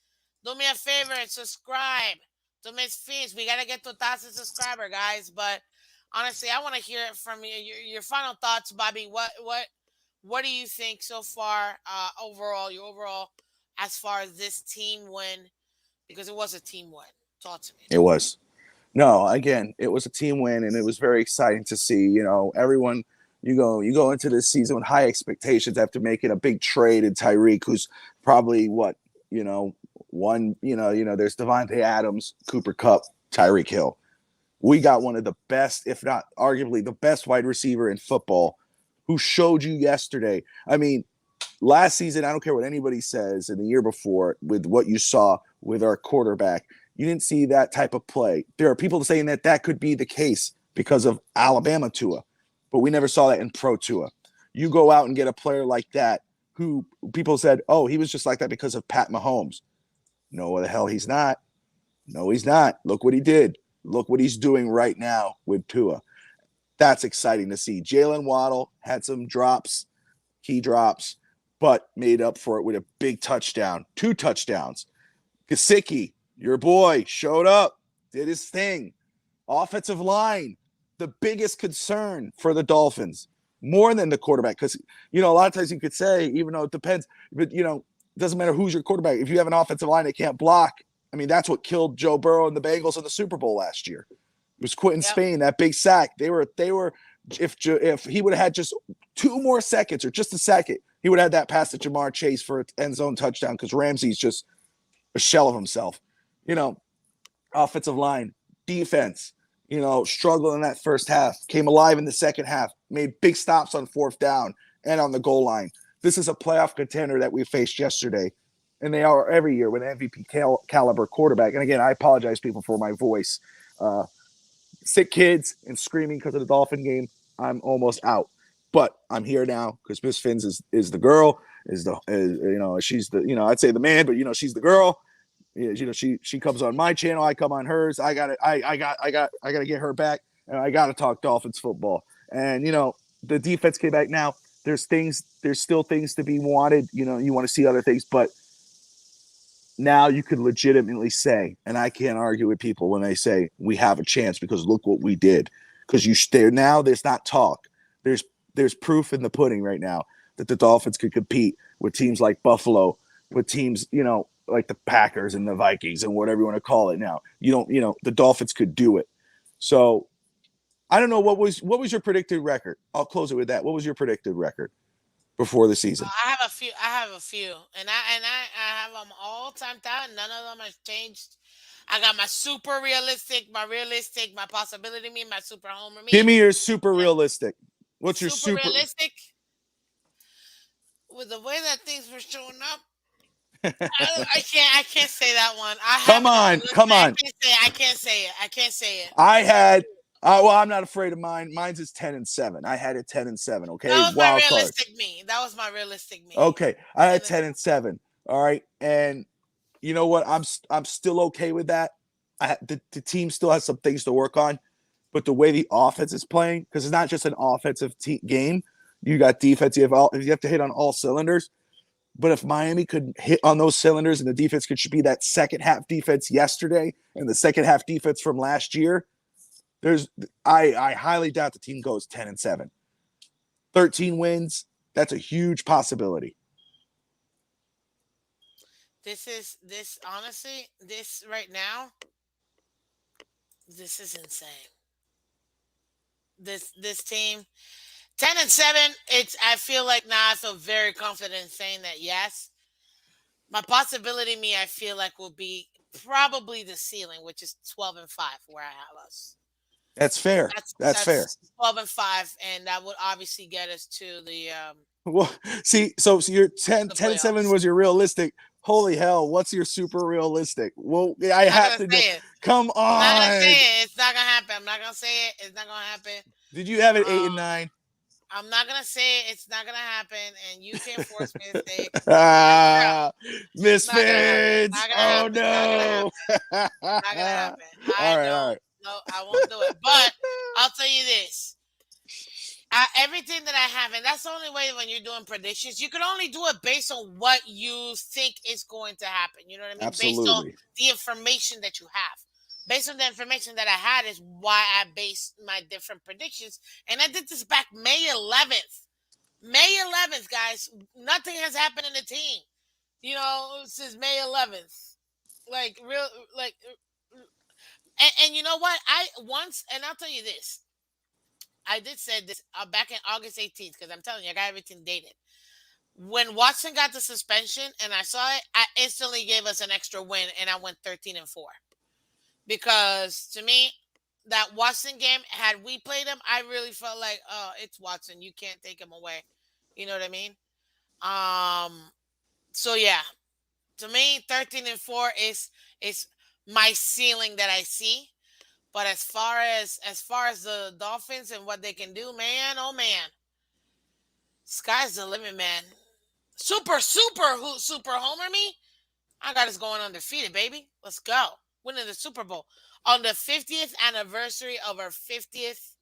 do me a favor and subscribe to Miss Phins. We gotta get to 1,000 subscriber, guys. But honestly, I want to hear it from you. Your final thoughts, Bobby. What do you think so far? Your overall as far as this team win, because it was a team win. Talk to me. It was. No, again, it was a team win, and it was very exciting to see. Everyone. You go into this season with high expectations after making a big trade in Tyreek, who's probably one. There's Devontae Adams, Cooper Kupp, Tyreek Hill. We got one of the best, if not arguably the best wide receiver in football, who showed you yesterday. I mean, last season, I don't care what anybody says, and the year before, with what you saw with our quarterback, you didn't see that type of play. There are people saying that could be the case because of Alabama Tua, but we never saw that in Pro Tua. You go out and get a player like that who people said, oh, he was just like that because of Pat Mahomes. No, the hell he's not. No, he's not. Look what he did. Look what he's doing right now with Tua. That's exciting to see. Jalen Waddle had some key drops, but made up for it with a big touchdown, 2 touchdowns. Gesicki, your boy, showed up, did his thing. Offensive line, the biggest concern for the Dolphins. more than the quarterback. Because, a lot of times you could say, even though it depends, but, it doesn't matter who's your quarterback. If you have an offensive line that can't block, I mean, that's what killed Joe Burrow and the Bengals in the Super Bowl last year. It was Quentin Yep. Spain, that big sack. They were if he would have had just 2 more seconds or just a second, he would have had that pass to Jamar Chase for an end zone touchdown because Ramsey's just a shell of himself. Offensive line, defense, struggled in that first half, came alive in the second half, made big stops on fourth down and on the goal line. This is a playoff contender that we faced yesterday, and they are every year with an MVP caliber quarterback. And again, I apologize, people, for my voice. Sick kids and screaming because of the Dolphin game. I'm almost out, but I'm here now because Miss Phins is the girl. She's the I'd say the man, but she's the girl. She comes on my channel. I come on hers. I got to get her back, and I got to talk Dolphins football. And the defense came back now. There's still things to be wanted. You want to see other things, but now you could legitimately say, and I can't argue with people when they say we have a chance because look what we did. Because now there's not talk. There's proof in the pudding right now that the Dolphins could compete with teams like Buffalo, with teams, like the Packers and the Vikings and whatever you want to call it now. The Dolphins could do it. So I don't know what was your predicted record. I'll close it with that. What was your predicted record before the season? I have a few, and I have them all timed out. None of them has changed. I got my super realistic, my possibility me, my super homer me. Give me your super realistic. What's your super realistic? With the way that things were showing up, I can't say that one. Come on. I can't say it. I had. Well, I'm not afraid of mine. Mine's is 10-7. I had it 10-7. Okay, that was wild my card. realistic me. That was my realistic me. Okay, I had 10-7. All right, and you know what? I'm still okay with that. The team still has some things to work on, but the way the offense is playing, because it's not just an offensive game. You got defense. You have to hit on all cylinders. But if Miami could hit on those cylinders and the defense should be that second half defense yesterday and the second half defense from last year, I highly doubt the team goes 10-7. 13 wins, that's a huge possibility. This honestly, this right now, this is insane. This team 10-7, I feel like now I feel very confident in saying that yes. My possibility me I feel like will be probably the ceiling, which is 12-5 where I have us. That's fair. That's fair. 12-5, and that would obviously get us to the well, see, so your 10-7 was your realistic. Holy hell, what's your super realistic? Well, I have to say it. Come on. I'm not gonna say it. It's not gonna happen. I'm not gonna say it. It's not gonna happen. Did you have it 8-9? I'm not gonna say it. It's not gonna happen, and you can't force me to say it. Miss Phins. Oh no. Not gonna happen. All right. No, I won't do it. But I'll tell you this. Everything that I have, and that's the only way when you're doing predictions, you can only do it based on what you think is going to happen. You know what I mean? Absolutely. Based on the information that you have. Based on the information that I had is why I based my different predictions. And I did this back May 11th. May 11th, guys. Nothing has happened in the team. Since May 11th. And you know what? I'll tell you this. I did say this back in August 18th, because I'm telling you, I got everything dated. When Watson got the suspension and I saw it, I instantly gave us an extra win, and I went 13-4. Because to me, that Watson game, had we played him, I really felt like, oh, it's Watson. You can't take him away. You know what I mean? So yeah, to me, 13-4 is my ceiling that I see. But as far as the Dolphins and what they can do, man, oh man, sky's the limit, man. Super homer me. I got us going undefeated, baby. Let's go. Winning the Super Bowl on the 50th anniversary of our 50th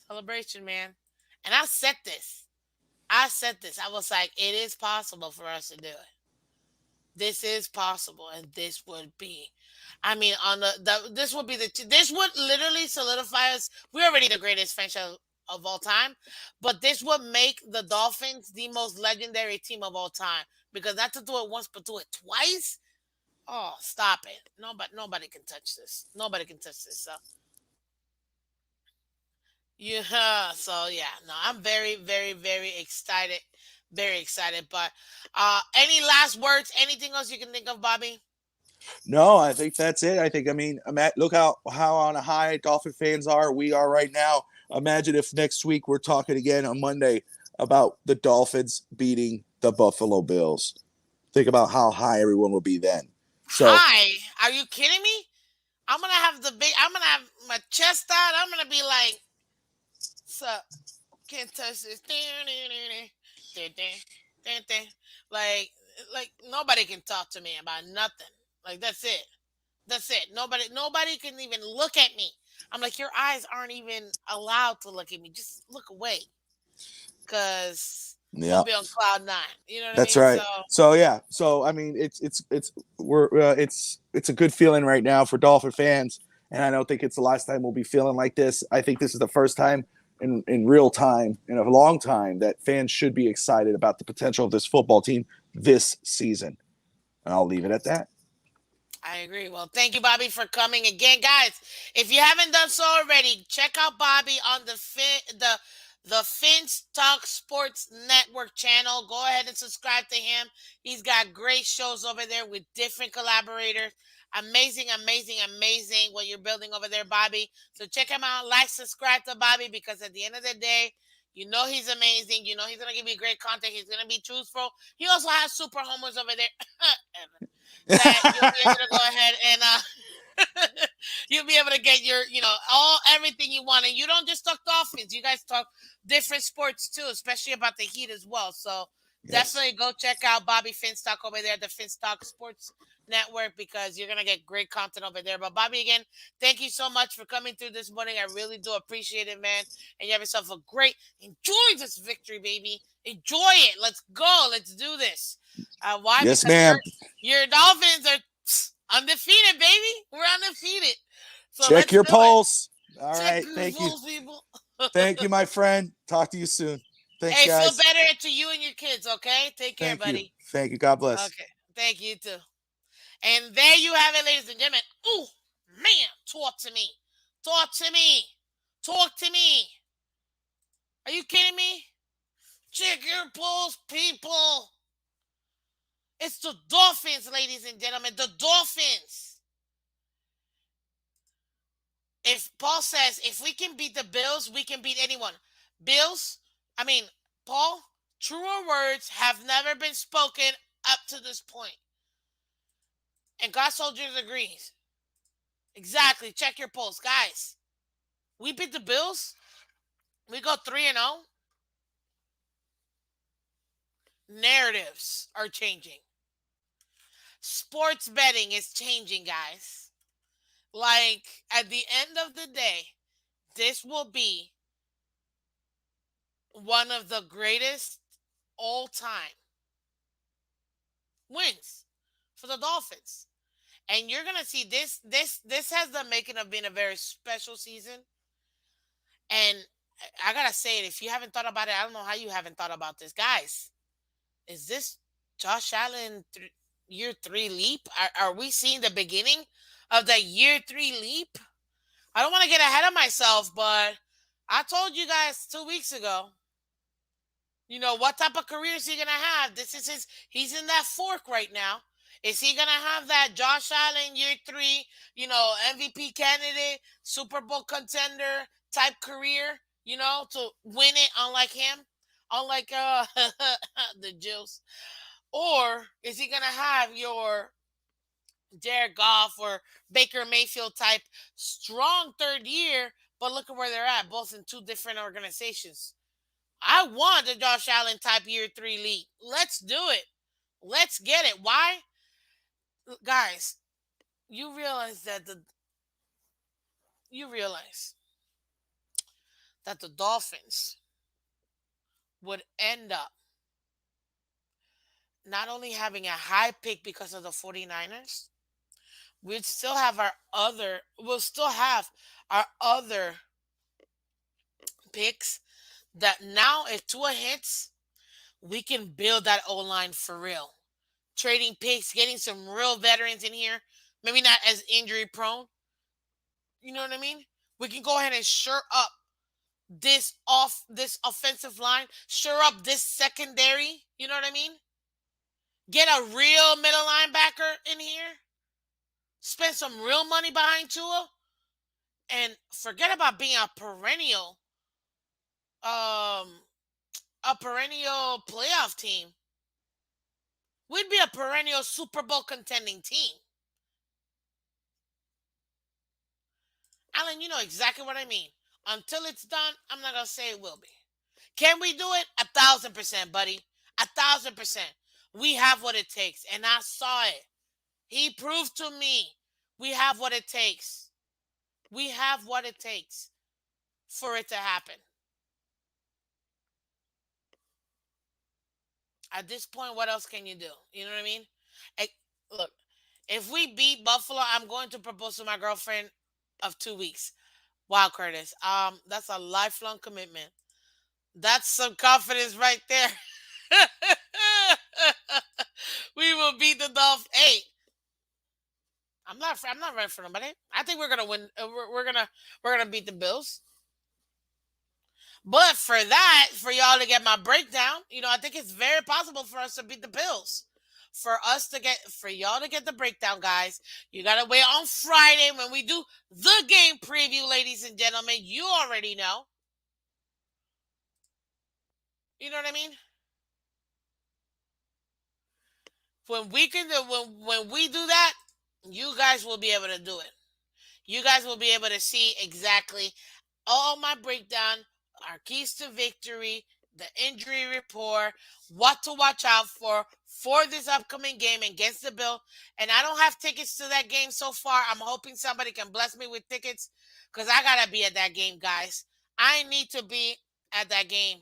celebration, man. And I said this. I was like, it is possible for us to do it. This is possible, and this would be. I mean, this would literally solidify us. We're already the greatest franchise of all time, but this would make the Dolphins the most legendary team of all time because not to do it once, but do it twice. Oh, stop it! Nobody can touch this. Nobody can touch this. So yeah, so yeah, no, I'm very, very, very excited, very excited. But any last words? Anything else you can think of, Bobby? No, I think that's it. I mean, look how on a high Dolphin fans are. We are right now. Imagine if next week we're talking again on Monday about the Dolphins beating the Buffalo Bills. Think about how high everyone will be then. So, Hi, are you kidding me? I'm gonna have the big. I'm gonna have my chest out. I'm gonna be like, "Sup? Can't touch this." Like, like nobody can talk to me about nothing. Like that's it. That's it. Nobody can even look at me. I'm like, your eyes aren't even allowed to look at me. Just look away, cause we'll yeah, be on cloud nine. You know what I that's mean? So right. So yeah. So I mean, it's a good feeling right now for Dolphin fans, and I don't think it's the last time we'll be feeling like this. I think this is the first time in real time in a long time that fans should be excited about the potential of this football team this season. And I'll leave it at that. I agree. Well, thank you, Bobby, for coming again, guys. If you haven't done so already, check out Bobby on the FinsTalk Sports Network channel. Go ahead and subscribe to him. He's got great shows over there with different collaborators. Amazing, amazing, amazing what you're building over there, Bobby. So check him out. Like, subscribe to Bobby because at the end of the day, you know he's amazing. You know he's gonna give you great content. He's gonna be truthful. He also has super homers over there. That you'll be able to go ahead and you'll be able to get your, all everything you want. And you don't just talk Dolphins. You guys talk different sports too, especially about the Heat as well. So Yes. definitely go check out Bobby FinStalk over there, the FinStalk Sports Network, because you're gonna get great content over there. But Bobby, again, thank you so much for coming through this morning. I really do appreciate it, man. And you have yourself a great enjoy this victory, baby. Enjoy it. Let's go. Let's do this. Why? Yes, Because ma'am. your Dolphins are undefeated, baby. We're undefeated. So Check let's your do it. pulse. All Check right. your Thank you. pulse, people. Thank you, my friend. Talk to you soon. Thanks, Hey, feel guys. better to you and your kids, okay? Take care, Thank you. buddy. Thank you. God bless. Okay. Thank you too. And there you have it, ladies and gentlemen. Ooh, man, talk to me. Talk to me. Talk to me. Are you kidding me? Check your pulse, people. It's the Dolphins, ladies and gentlemen. The Dolphins. If Paul says if we can beat the Bills, we can beat anyone. Bills, I mean, Paul, truer words have never been spoken up to this point. And God Soldiers agrees. Exactly. Check your pulse. Guys, we beat the Bills. We go 3-0. Narratives are changing. Sports betting is changing, guys. Like, at the end of the day, this will be one of the greatest all time wins for the Dolphins. And you're gonna see this has the making of being a very special season. And I gotta say it, if you haven't thought about it, I don't know how you haven't thought about this. Guys, is this Josh Allen year three leap? Are we seeing the beginning of the year three leap? I don't want to get ahead of myself, but I told you guys 2 weeks ago, what type of career is he gonna have? This is he's in that fork right now. Is he gonna have that Josh Allen year three, MVP candidate, Super Bowl contender type career, to win it unlike him? Unlike the Jills. Or is he gonna have your Jared Goff or Baker Mayfield type strong third year, but look at where they're at, both in two different organizations. I want the Josh Allen type year three lead. Let's do it. Let's get it. Why? Guys, you realize that you realize that the Dolphins would end up not only having a high pick because of the 49ers, we'll still have our other picks that now if Tua hits, we can build that O line for real. Trading picks, getting some real veterans in here, maybe not as injury prone. You know what I mean? We can go ahead and shore up this offensive line, shore up this secondary. You know what I mean? Get a real middle linebacker in here. Spend some real money behind Tua, and forget about being um, a perennial playoff team. We'd be a perennial Super Bowl contending team. Alan, you know exactly what I mean. Until it's done, I'm not gonna say it will be. Can we do it? 1,000%, buddy. 1,000%. We have what it takes, and I saw it. He proved to me we have what it takes. We have what it takes for it to happen. At this point, what else can you do? You know what I mean? Hey, look, if we beat Buffalo, I'm going to propose to my girlfriend of 2 weeks. Wow, Curtis. That's a lifelong commitment. That's some confidence right there. We will beat the Dolphins. Hey, I'm not ready for nobody. I think we're gonna win. We're gonna beat the Bills. But for that, for y'all to get my breakdown, I think it's very possible for us to beat the Bills. For y'all to get the breakdown, guys, you gotta wait on Friday when we do the game preview, ladies and gentlemen. You already know. You know what I mean? When we do that, you guys will be able to do it. You guys will be able to see exactly all my breakdown, our keys to victory, the injury report, what to watch out for this upcoming game against the Bill. And I don't have tickets to that game so far. I'm hoping somebody can bless me with tickets because I gotta be at that game, guys. I need to be at that game.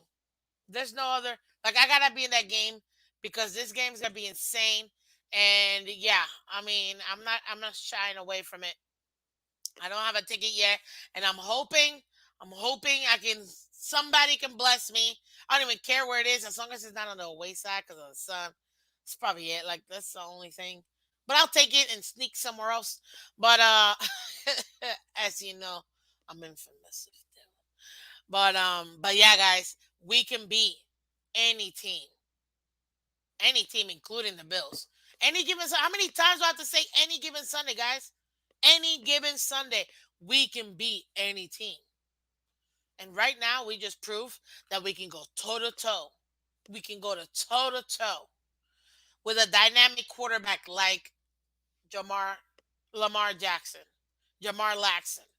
There's no other I gotta be in that game because this game's gonna be insane. And yeah, I mean, I'm not shying away from it. I don't have a ticket yet, and I'm hoping I can somebody can bless me. I don't even care where it is as long as it's not on the away side because of the sun. That's probably it. Like that's the only thing. But I'll take it and sneak somewhere else. But as you know, I'm infamous. But yeah, guys, we can beat any team, including the Bills. Any given How many times do I have to say any given Sunday, guys? Any given Sunday, we can beat any team. And right now, we just prove that we can go toe to toe. We can go to toe with a dynamic quarterback like Jamar Lamar Jackson, Jamar Laxon.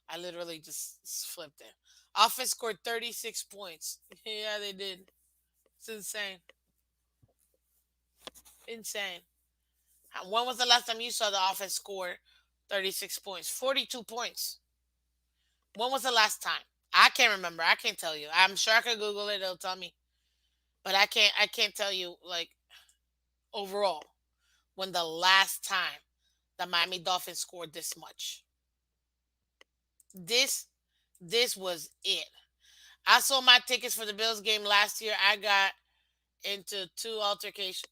I literally just flipped it. Offense scored 36 points. Yeah, they did. It's insane. Insane. When was the last time you saw the offense score 36 points? 42 points. When was the last time? I can't remember. I can't tell you. I'm sure I could Google it. It'll tell me. But I can't tell you like overall when the last time the Miami Dolphins scored this much. This this was it. I sold my tickets for the Bills game last year. I got into two altercations.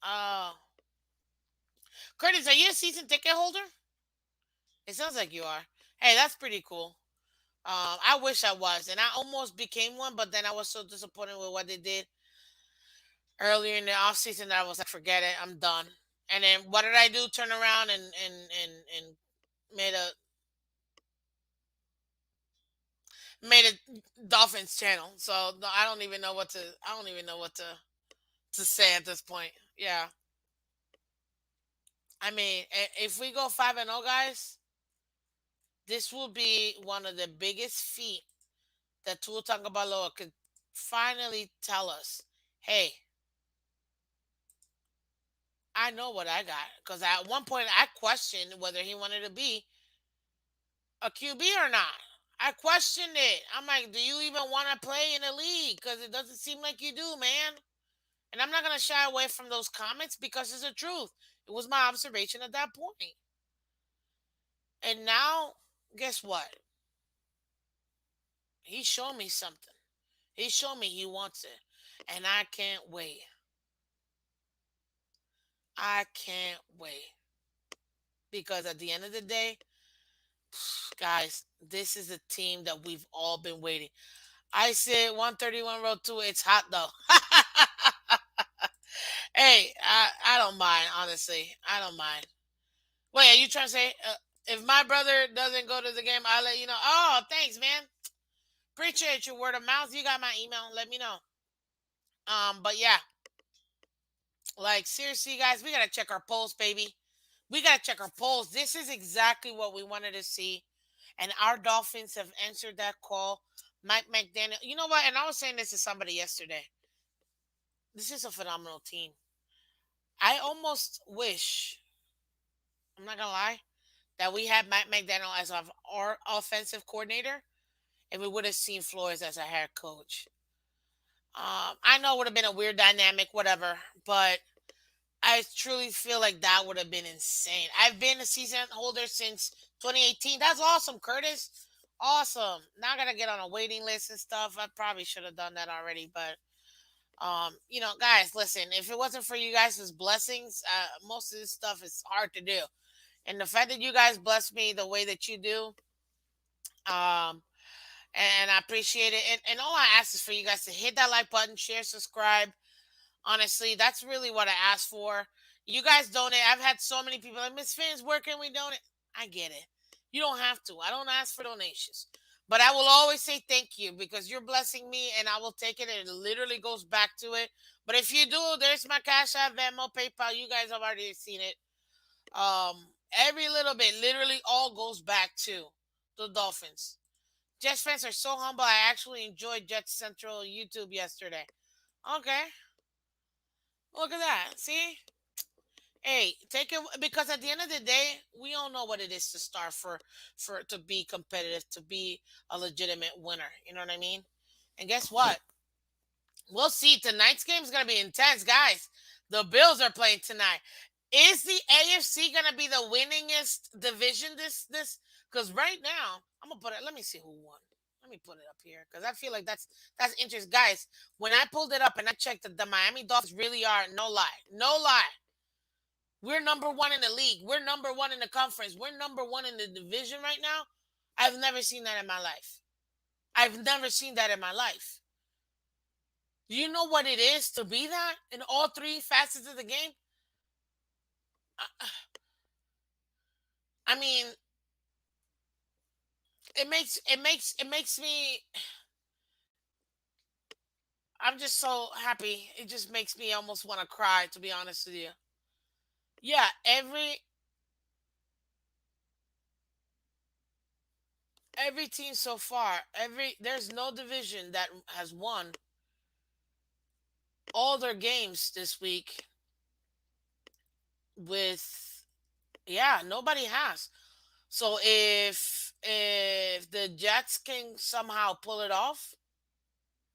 Oh, Curtis, are you a season ticket holder? It sounds like you are. Hey, that's pretty cool. I wish I was, and I almost became one, but then I was so disappointed with what they did earlier in the off season that I was like, forget it, I'm done. And then what did I do? Turn around and made a made a Dolphins channel. So no, I don't even know what to say at this point. Yeah, I mean, if we go 5-0, guys, this will be one of the biggest feat that Tua Tagovailoa could finally tell us, hey, I know what I got. Because at one point I questioned whether he wanted to be a QB or not. I questioned it. I'm like, do you even want to play in the league? Because it doesn't seem like you do, man. And I'm not going to shy away from those comments because it's the truth. It was my observation at that point. And now, guess what? He showed me something. He showed me he wants it. And I can't wait. I can't wait. Because at the end of the day, guys, this is a team that we've all been waiting. I said 131 Road 2, it's hot though. Hey, I don't mind, honestly. I don't mind. Wait, are you trying to say if my brother doesn't go to the game, I'll let you know? Oh, thanks, man. Appreciate your word of mouth. You got my email. Let me know. But yeah, like seriously, guys, we gotta check our polls, baby. We gotta check our polls. This is exactly what we wanted to see, and our Dolphins have answered that call. Mike McDaniel. You know what? And I was saying this to somebody yesterday. This is a phenomenal team. I almost wish. I'm not gonna lie that we had Mike McDaniel as our offensive coordinator, and we would have seen Flores as a head coach. I know it would have been a weird dynamic, whatever, but I truly feel like that would have been insane. I've been a season holder since 2018. That's awesome, Curtis. Awesome. Now I gotta get on a waiting list and stuff. I probably should have done that already, but guys, listen. If it wasn't for you guys' blessings, most of this stuff is hard to do. And the fact that you guys bless me the way that you do, um, and I appreciate it. And all I ask is for you guys to hit that like button, share, subscribe. Honestly, that's really what I asked for. You guys donate. I've had so many people like, Miss Fins, where can we donate? I get it. You don't have to. I don't ask for donations. But I will always say thank you because you're blessing me and I will take it and it literally goes back to it. But if you do, there's my Cash App, Venmo, PayPal. You guys have already seen it. Every little bit, literally all goes back to the Dolphins. Jets fans are so humble. I actually enjoyed Jets Central YouTube yesterday. Okay, look at that. See? Hey, take it because at the end of the day, we all know what it is to start for to be competitive, to be a legitimate winner. You know what I mean? And guess what? We'll see. Tonight's game is gonna be intense, guys. The Bills are playing tonight. Is the AFC gonna be the winningest division this? Because right now, I'm gonna put it. Let me see who won. Let me put it up here because I feel like that's interesting, guys. When I pulled it up and I checked the Miami Dolphins really are no lie, no lie. We're number one in the league. We're number one in the conference. We're number one in the division right now. I've never seen that in my life. I've never seen that in my life. Do you know what it is to be that in all three facets of the game? I mean, it makes me. I'm just so happy. It just makes me almost want to cry. To be honest with you, yeah. Every team so far, there's no division that has won all their games this week with yeah, nobody has. So if the Jets can somehow pull it off,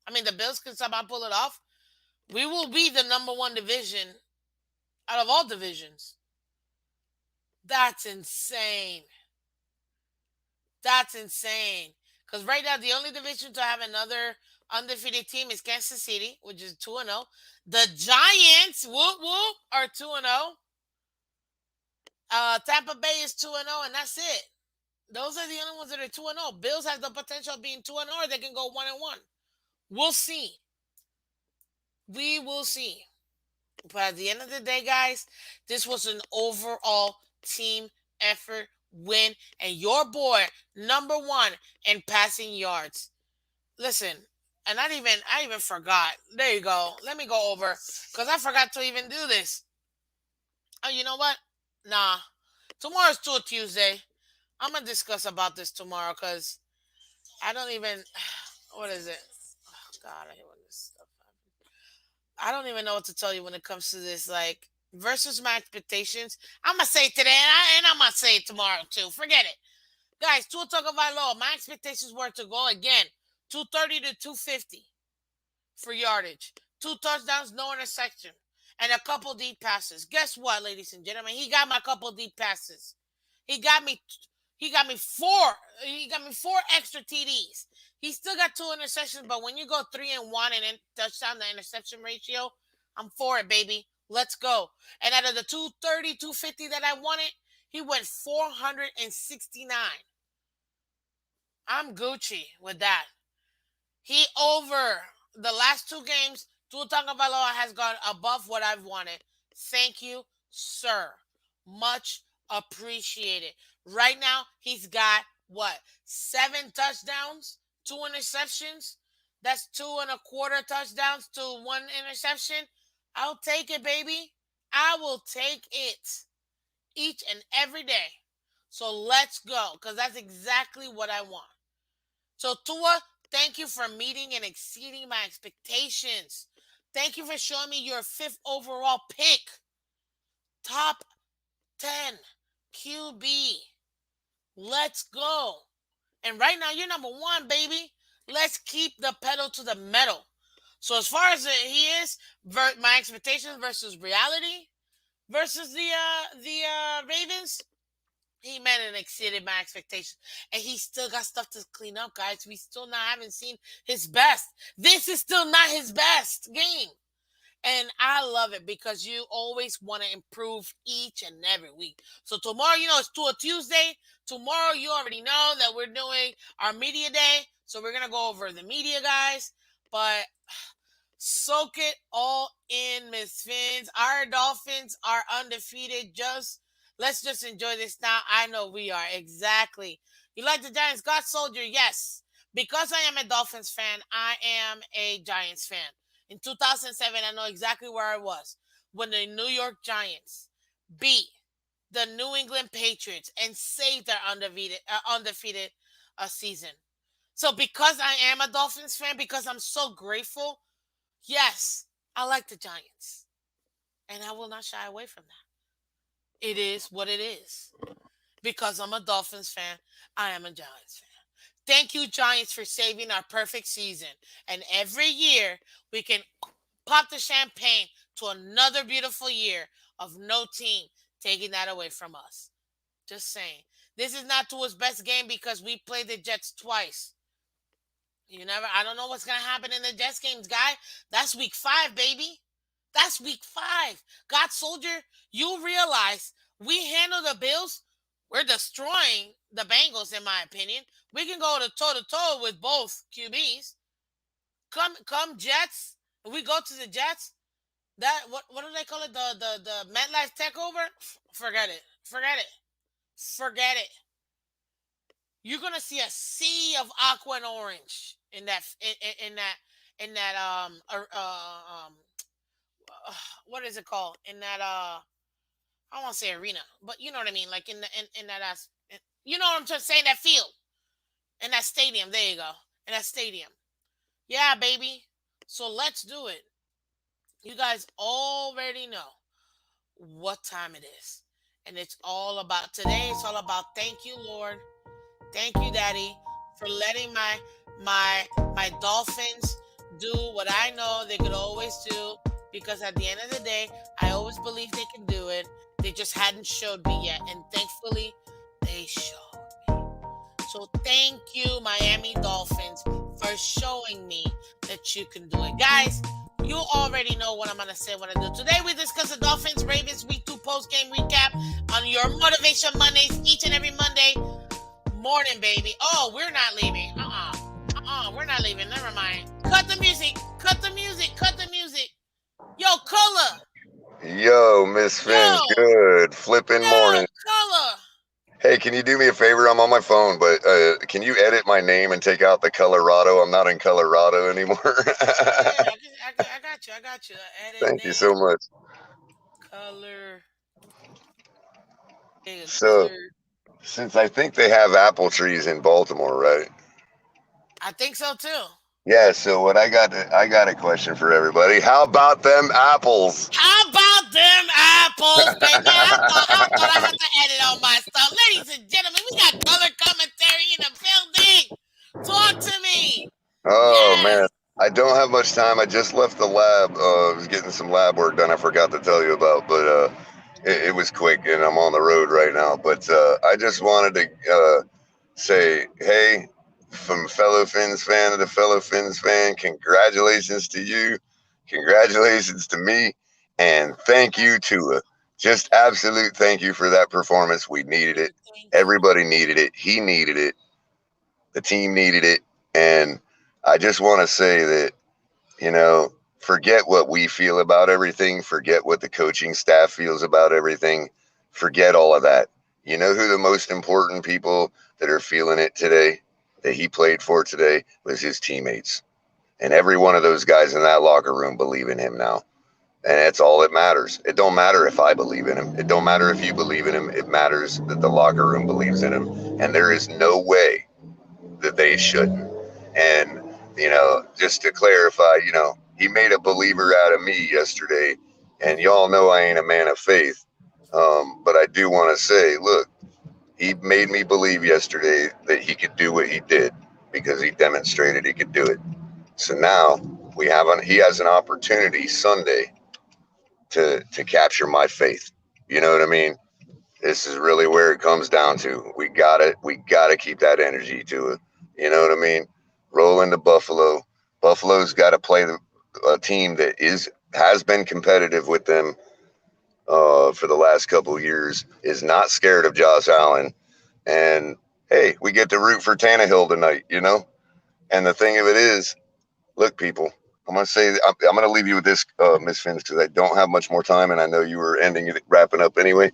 I mean the Bills can somehow pull it off, we will be the number one division out of all divisions. That's insane. That's insane. Because right now the only division to have another undefeated team is Kansas City, which is 2-0. The Giants, whoop whoop, are 2-0. Tampa Bay is 2-0, and that's it. Those are the only ones that are 2-0. Bills have the potential of being 2-0, or they can go 1-1. We'll see. We will see. But at the end of the day, guys, this was an overall team effort win, and your boy number one in passing yards. Listen, and I even forgot. There you go. Let me go over because I forgot to even do this. Oh, you know what? Nah. Tomorrow's Tour Tuesday. I'm gonna discuss about this tomorrow because I don't even. What is it? Oh, God, I hate when this stuff happens. I don't even know what to tell you when it comes to this. Like versus my expectations. I'm gonna say it today, and I'm gonna say it tomorrow too. Forget it, guys. Tua Tagovailoa. My expectations were to go again, 230 to 250 for yardage, 2 touchdowns, no interception, and a couple deep passes. Guess what, ladies and gentlemen? He got my couple deep passes. He got me. He got me four. He got me 4 extra TDs. He still got 2 interceptions, but when you go 3-1 and then touchdown to interception ratio, I'm for it, baby. Let's go. And out of the 230, 250 that I wanted, he went 469. I'm Gucci with that. He over the last 2 games, Tua Tagovailoa has gone above what I've wanted. Thank you, sir. Much appreciated. Right now, he's got what? 7 touchdowns, 2 interceptions. That's 2.25 touchdowns to 1 interception. I'll take it, baby. I will take it each and every day. So let's go, because that's exactly what I want. So Tua, thank you for meeting and exceeding my expectations. Thank you for showing me your 5th overall pick. Top 10 QB. Let's go. And right now, you're number 1, baby. Let's keep the pedal to the metal. So as far as he is, my expectations versus reality versus the Ravens, he met and exceeded my expectations. And he still got stuff to clean up, guys. We still haven't seen his best. This is still not his best game. And I love it because you always want to improve each and every week. So tomorrow, it's Tua Tuesday. Tomorrow, you already know that we're doing our media day. So we're going to go over the media, guys. But soak it all in, Miss Fins. Our Dolphins are undefeated. Let's just enjoy this now. I know we are. Exactly. You like the Giants? God soldier, yes. Because I am a Dolphins fan, I am a Giants fan. In 2007, I know exactly where I was when the New York Giants beat the New England Patriots and saved their undefeated season. So because I am a Dolphins fan, because I'm so grateful, yes, I like the Giants. And I will not shy away from that. It is what it is. Because I'm a Dolphins fan, I am a Giants fan. Thank you, Giants, for saving our perfect season. And every year, we can pop the champagne to another beautiful year of no team taking that away from us. Just saying. This is not Tua's best game because we played the Jets twice. I don't know what's going to happen in the Jets games, guy. That's week 5, baby. That's week 5. God soldier, you realize we handle the Bills. We're destroying the Bengals, in my opinion. We can go toe-to-toe with both QBs. Come Jets. We go to the Jets. That what do they call it? The MetLife takeover? Forget it. You're gonna see a sea of aqua and orange in that what is it called? In that I won't say arena, but you know what I mean. Like in that you know what I'm trying to say, that field. In that stadium. There you go. In that stadium. Yeah, baby. So let's do it. You guys already know what time it is. And it's all about today. It's all about thank you, Lord. Thank you, Daddy, for letting my Dolphins do what I know they could always do. Because at the end of the day, I always believed they can do it. They just hadn't showed me yet. And thankfully, they showed me. So thank you, Miami Dolphins, for showing me that you can do it. Guys, you already know what I'm going to say when I do. Today, we discuss the Dolphins Ravens Week 2 post-game recap on your Motivation Mondays, each and every Monday morning, baby. Oh, we're not leaving. We're not leaving. Never mind. Cut the music. Yo, Culler. Yo, Miss Phins, good flipping morning. Culler. Hey, can you do me a favor? I'm on my phone, but can you edit my name and take out the Colorado? I'm not in Colorado anymore. I got you. Edit Thank you name, so much. color. So, since I think they have apple trees in Baltimore, right? I think so too. Yeah, so what I got a question for everybody. How about them apples? How about them apples, baby? I thought I had to edit all my stuff. Ladies and gentlemen, we got color commentary in the building. Talk to me. Oh, yes. Man. I don't have much time. I just left the lab. I was getting some lab work done I forgot to tell you about. But it was quick, and I'm on the road right now. But I just wanted to say, hey, from fellow Fins fan to the fellow Fins fan, congratulations to you, congratulations to me, and thank you to just absolute thank you for that performance. We needed it. Thank you. Everybody needed it. He needed it. The team needed it. And I just want to say that, you know, forget what we feel about everything. Forget what the coaching staff feels about everything. Forget all of that. You know who the most important people that are feeling it today, that he played for today, was his teammates. And every one of those guys in that locker room believe in him now. And that's all that matters. It don't matter if I believe in him. It don't matter if you believe in him. It matters that the locker room believes in him. And there is no way that they shouldn't. And, you know, just to clarify, you know, he made a believer out of me yesterday. And y'all know I ain't a man of faith. But I do want to say, look, he made me believe yesterday that he could do what he did because he demonstrated he could do it. So now he has an opportunity Sunday to capture my faith. You know what I mean? This is really where it comes down to. We gotta keep that energy to it. You know what I mean? Roll into Buffalo. Buffalo's got to play a team that has been competitive with them for the last couple of years. Is not scared of Josh Allen, and hey, we get to root for Tannehill tonight. You know, and the thing of it is, look, people. I'm gonna leave you with this, Miss Fins, because I don't have much more time, and I know you were wrapping up anyway.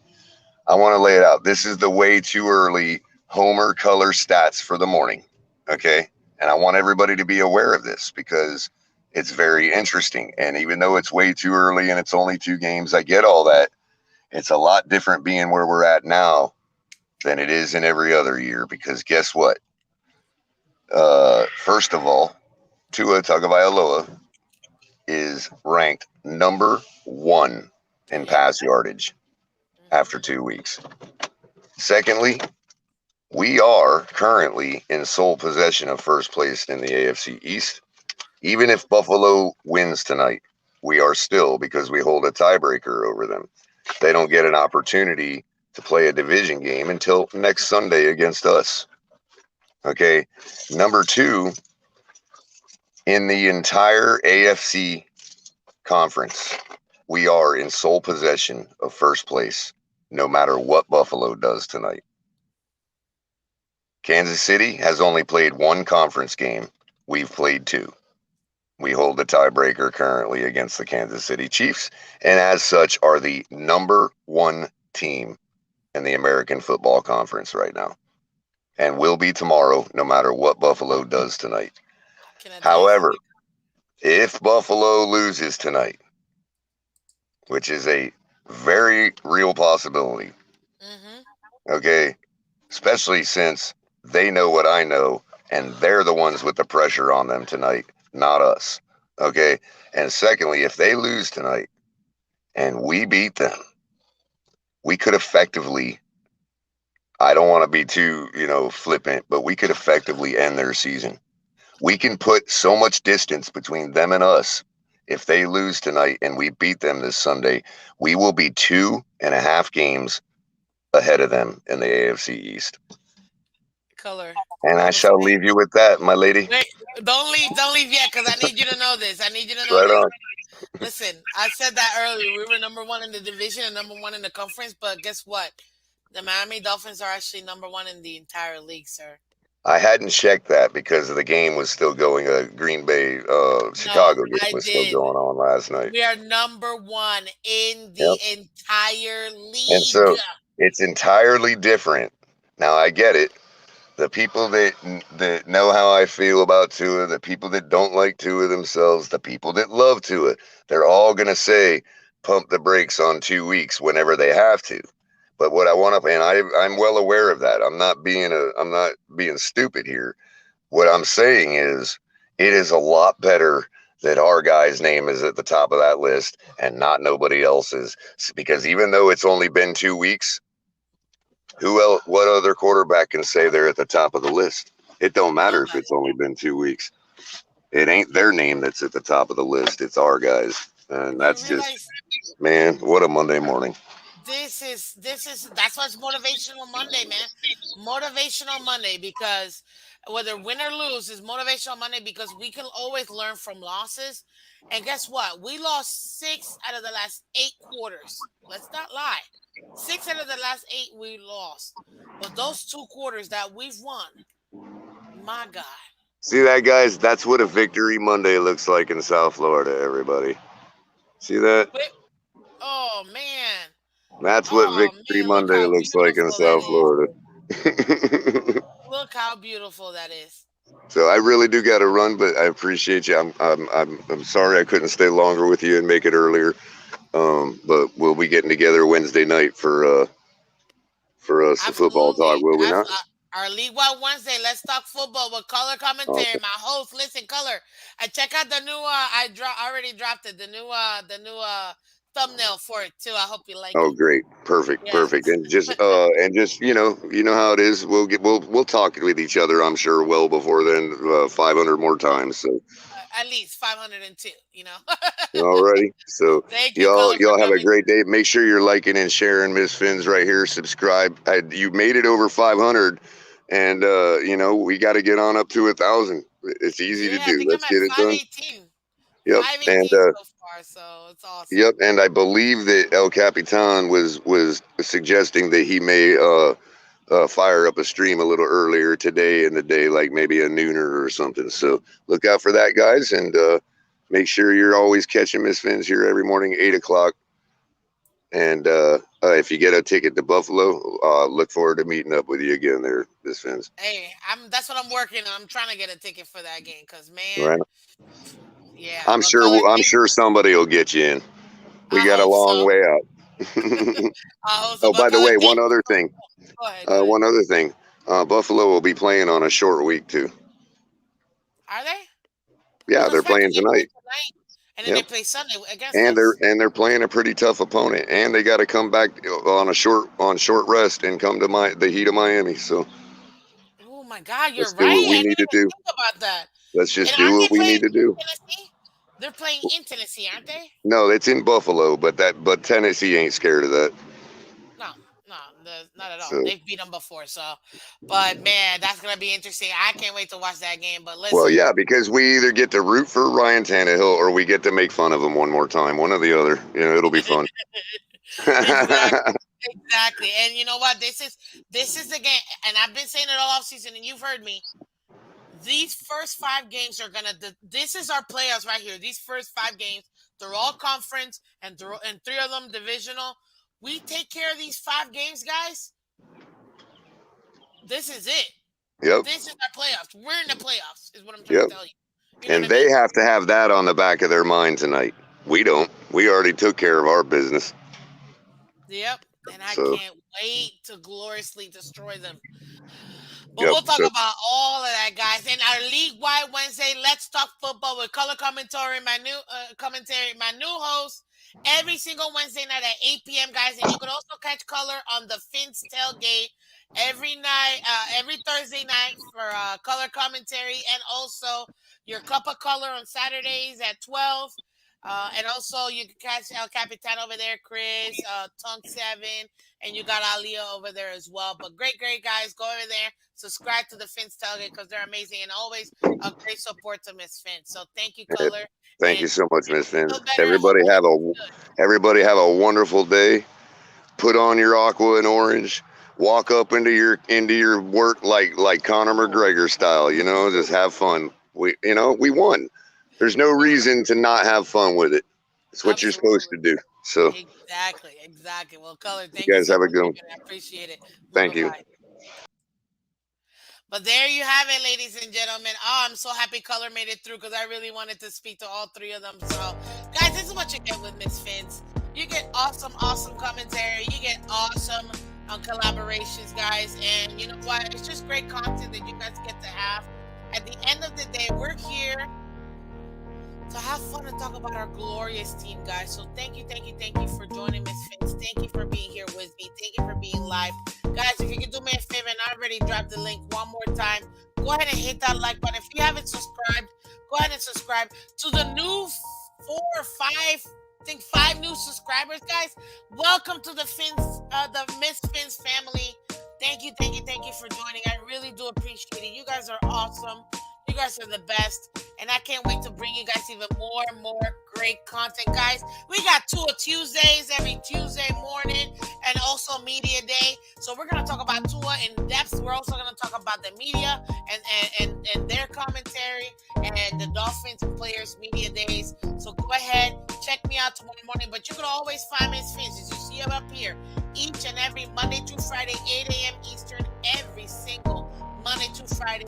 I want to lay it out. This is the way too early Homer color stats for the morning. Okay. And I want everybody to be aware of this because it's very interesting. And even though it's way too early and it's only 2 games, I get all that. It's a lot different being where we're at now than it is in every other year because guess what? First of all, Tua Tagovailoa is ranked number 1 in Yep. pass yardage after Hmm. 2 weeks. Secondly, we are currently in sole possession of first place in the AFC East. Even if Buffalo wins tonight, we are still, because we hold a tiebreaker over them. They don't get an opportunity to play a division game until next Sunday against us. Okay. Number 2, in the entire AFC conference, we are in sole possession of first place, no matter what Buffalo does tonight. Kansas City has only played 1 conference game. We've played 2. We hold the tiebreaker currently against the Kansas City Chiefs, and as such are the number 1 team in the American Football Conference right now, and will be tomorrow, no matter what Buffalo does tonight. Can I tell you However, something? if Buffalo loses tonight, which is a very real possibility, Hmm. okay, especially since they know what I know, and they're the ones with the pressure on them tonight, not us. Okay. And secondly, if they lose tonight and we beat them, we could effectively, I don't want to be too, flippant, but we could effectively end their season. We can put so much distance between them and us. If they lose tonight and we beat them this Sunday, we will be 2.5 games ahead of them in the AFC East. Color. And I'm I gonna shall say. leave you with that, my lady. Wait, don't leave yet, because I need you to know this. I need you to know Right this. on. Listen, I said that earlier. We were number 1 in the division and number 1 in the conference, but guess what? The Miami Dolphins are actually number 1 in the entire league, sir. I hadn't checked that because the game was still going. Green Bay, No, Chicago game I was still did. going on last night. We are number 1 in the Yep. entire And league. so it's entirely different. Now I get it. The people that know how I feel about Tua, the people that don't like Tua themselves, the people that love Tua, they're all gonna say pump the brakes on 2 weeks whenever they have to. But what I want to, and I'm well aware of that. I'm not being stupid here. What I'm saying is, it is a lot better that our guy's name is at the top of that list and not nobody else's. Because even though it's only been 2 weeks, who else? What other quarterback can say they're at the top of the list? It don't matter if Nobody. it's only been 2 weeks. It ain't their name that's at the top of the list. It's our guys, and You that's just, realize man, what a Monday morning. that's why it's motivational Monday, man. Motivational Monday because whether win or lose is motivational Monday because we can always learn from losses. And guess what? We lost 6 out of the last 8 quarters. Let's not lie. 6 out of the last 8 we lost. But those 2 quarters that we've won, my God. See that, guys? That's what a victory Monday looks like in South Florida, everybody. See that? Wait, oh man. That's what Oh victory man, look Monday how looks like in beautiful that South is. Florida. Look how beautiful that is. So I really do got to run, but I appreciate you. I'm sorry I couldn't stay longer with you and make it earlier. But we'll be getting together Wednesday night for us the football talk, Absolutely. will we not? Our League Wide Wednesday, let's talk football with color commentary. Awesome. My host, listen, color. I check out the new already dropped it. The new thumbnail for it too. I hope you like Oh, it. great, perfect, Yes. perfect, and just you know how it is. We'll talk with each other. I'm sure well before then, 500 more times. So At least 502, you know. alrighty, so Thank you, y'all color, for y'all have a coming. great day. Make sure you're liking and sharing Miss Fins right here. Subscribe. You made it over 500, and we got to get on up to 1,000. It's easy to Yeah, I do. think I'm Let's at get it done. 518. Yep, and 518 so far, so it's awesome. yep, and I believe that El Capitan was suggesting that he may fire up a stream a little earlier today in the day, like maybe a nooner or something. So look out for that, guys, and make sure you're always catching Miss Fins here every morning, 8 o'clock. And if you get a ticket to Buffalo, look forward to meeting up with you again there, Miss Fins. Hey, that's what I'm working on. I'm trying to get a ticket for that game because man, Right? yeah. But color, I'm sure somebody will get you in. We I got a hope long so. way out. I hope so. Oh, But by the color, way, thank one you other so thing. much. Go ahead, go ahead. One other thing. Buffalo will be playing on a short week too. Are they? Oh, Yeah, they're that's right. playing Because they play tonight. tonight, and then they Yep. play Sunday against And us. they're playing a pretty tough opponent, and they got to come back on short rest and come to the heat of Miami. So Oh my God, you're let's do right. what we I need didn't to even do. think about that. Let's And just do aren't what they we playing need to in do. Tennessee? They're playing in Tennessee, aren't they? No, it's in Buffalo, but Tennessee ain't scared of that. No, no, not at all. So They've beat them before, so. But man, that's gonna be interesting. I can't wait to watch that game. But well, listen, yeah, because we either get to root for Ryan Tannehill or we get to make fun of him one more time. One or the other. It'll be fun. exactly, exactly. And you know what? This is the game, and I've been saying it all off season, and you've heard me. These first 5 games are gonna. This is our playoffs right here. These first 5 games, they're all conference, and 3 of them divisional. We take care of these 5 games, guys. This is it. Yep, This is our playoffs. We're in the playoffs, is what I'm trying to yep. tell you. You know what And I mean? they have to have that on the back of their mind tonight. We don't. We already took care of our business. Yep. And I So, can't wait to gloriously destroy them. But yep. we'll talk So, about all of that, guys. In our league wide Wednesday, let's talk football with color commentary. My new host, every single Wednesday night at 8 p.m., guys. And you can also catch color on the Fins tailgate every night, every Thursday night for color commentary, and also your cup of color on Saturdays at 12. And also you can catch El Capitan over there, Chris, Tonk 7, and you got Alia over there as well. But great, great guys, go over there, subscribe to the Fins Tailgate because they're amazing and always a great support to Miss Fins. So thank you, eh, Color, thank you and so much, Miss Fins. feel better. I hope Everybody have a wonderful day. Put on your aqua and orange. Walk up into your work like Conor McGregor style. Just have fun. We won. There's no you're right. reason to not have fun with it. It's what you're supposed Absolutely. to do. So Exactly. Exactly. Well, Color, you thank you guys so have a much, good my one. man. I appreciate it. Bye Thank you. bye. But there you have it, ladies and gentlemen. Oh, I'm so happy Color made it through because I really wanted to speak to all 3 of them. So, guys, this is what you get with Miss Fins. You get awesome, awesome commentary. You get awesome collaborations, guys. And you know what? It's just great content that you guys get to have. At the end of the day, we're here to have fun and talk about our glorious team, guys. So thank you for joining Miss Fins. Thank you for being here with me. Thank you for being live. Guys, if you can do me a favor and I already dropped the link one more time, go ahead and hit that like button. If you haven't subscribed, go ahead and subscribe to the new 4 or 5 think 5 new subscribers, guys. Welcome to the Miss Fins family. Thank you, thank you, thank you for joining. I really do appreciate it. You guys are awesome. You guys are the best. And I can't wait to bring you guys even more and more great content, guys. We got Tua Tuesdays every Tuesday morning and also Media Day. So we're going to talk about Tua in depth. We're also going to talk about the media and their commentary and the Dolphins players media days. So go ahead, check me out tomorrow morning. But you can always find Miss Fins, as you see them up here, each and every Monday through Friday, 8 a.m. Eastern, every single Monday through Friday,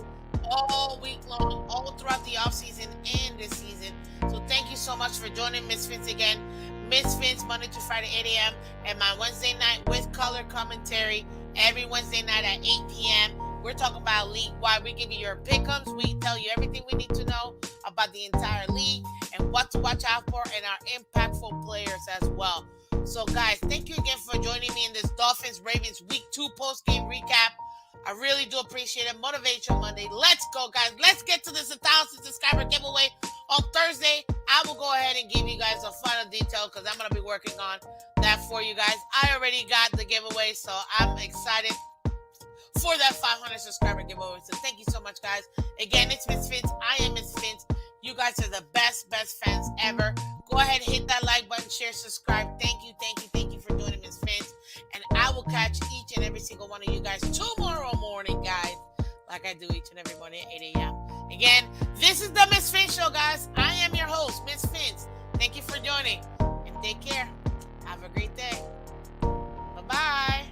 all week long, all throughout the off season and this season. So thank you so much for joining Miss Fins again. Miss Fins Monday to Friday 8 a.m. and my Wednesday night with color commentary every Wednesday night at 8 p.m. We're talking about league wide. We give you your pick'ems. We tell you everything we need to know about the entire league and what to watch out for and our impactful players as well. So guys, thank you again for joining me in this Dolphins Ravens Week 2 post game recap. I really do appreciate it. Motivation Monday. Let's go, guys. Let's get to this 1,000 subscriber giveaway on Thursday. I will go ahead and give you guys a final detail because I'm going to be working on that for you guys. I already got the giveaway, so I'm excited for that 500 subscriber giveaway. So thank you so much, guys. Again, it's Miss Fins. I am Miss Fins. You guys are the best fans ever. Go ahead, hit that like button, share, subscribe. Thank you, thank you, thank you for joining Miss Fins. And I will catch each and every single one of you guys tomorrow morning, guys, like I do each and every morning at 8 a.m. Again, this is the Miss Fins Show, guys. I am your host, Miss Fins. Thank you for joining, and take care. Have a great day. Bye-bye.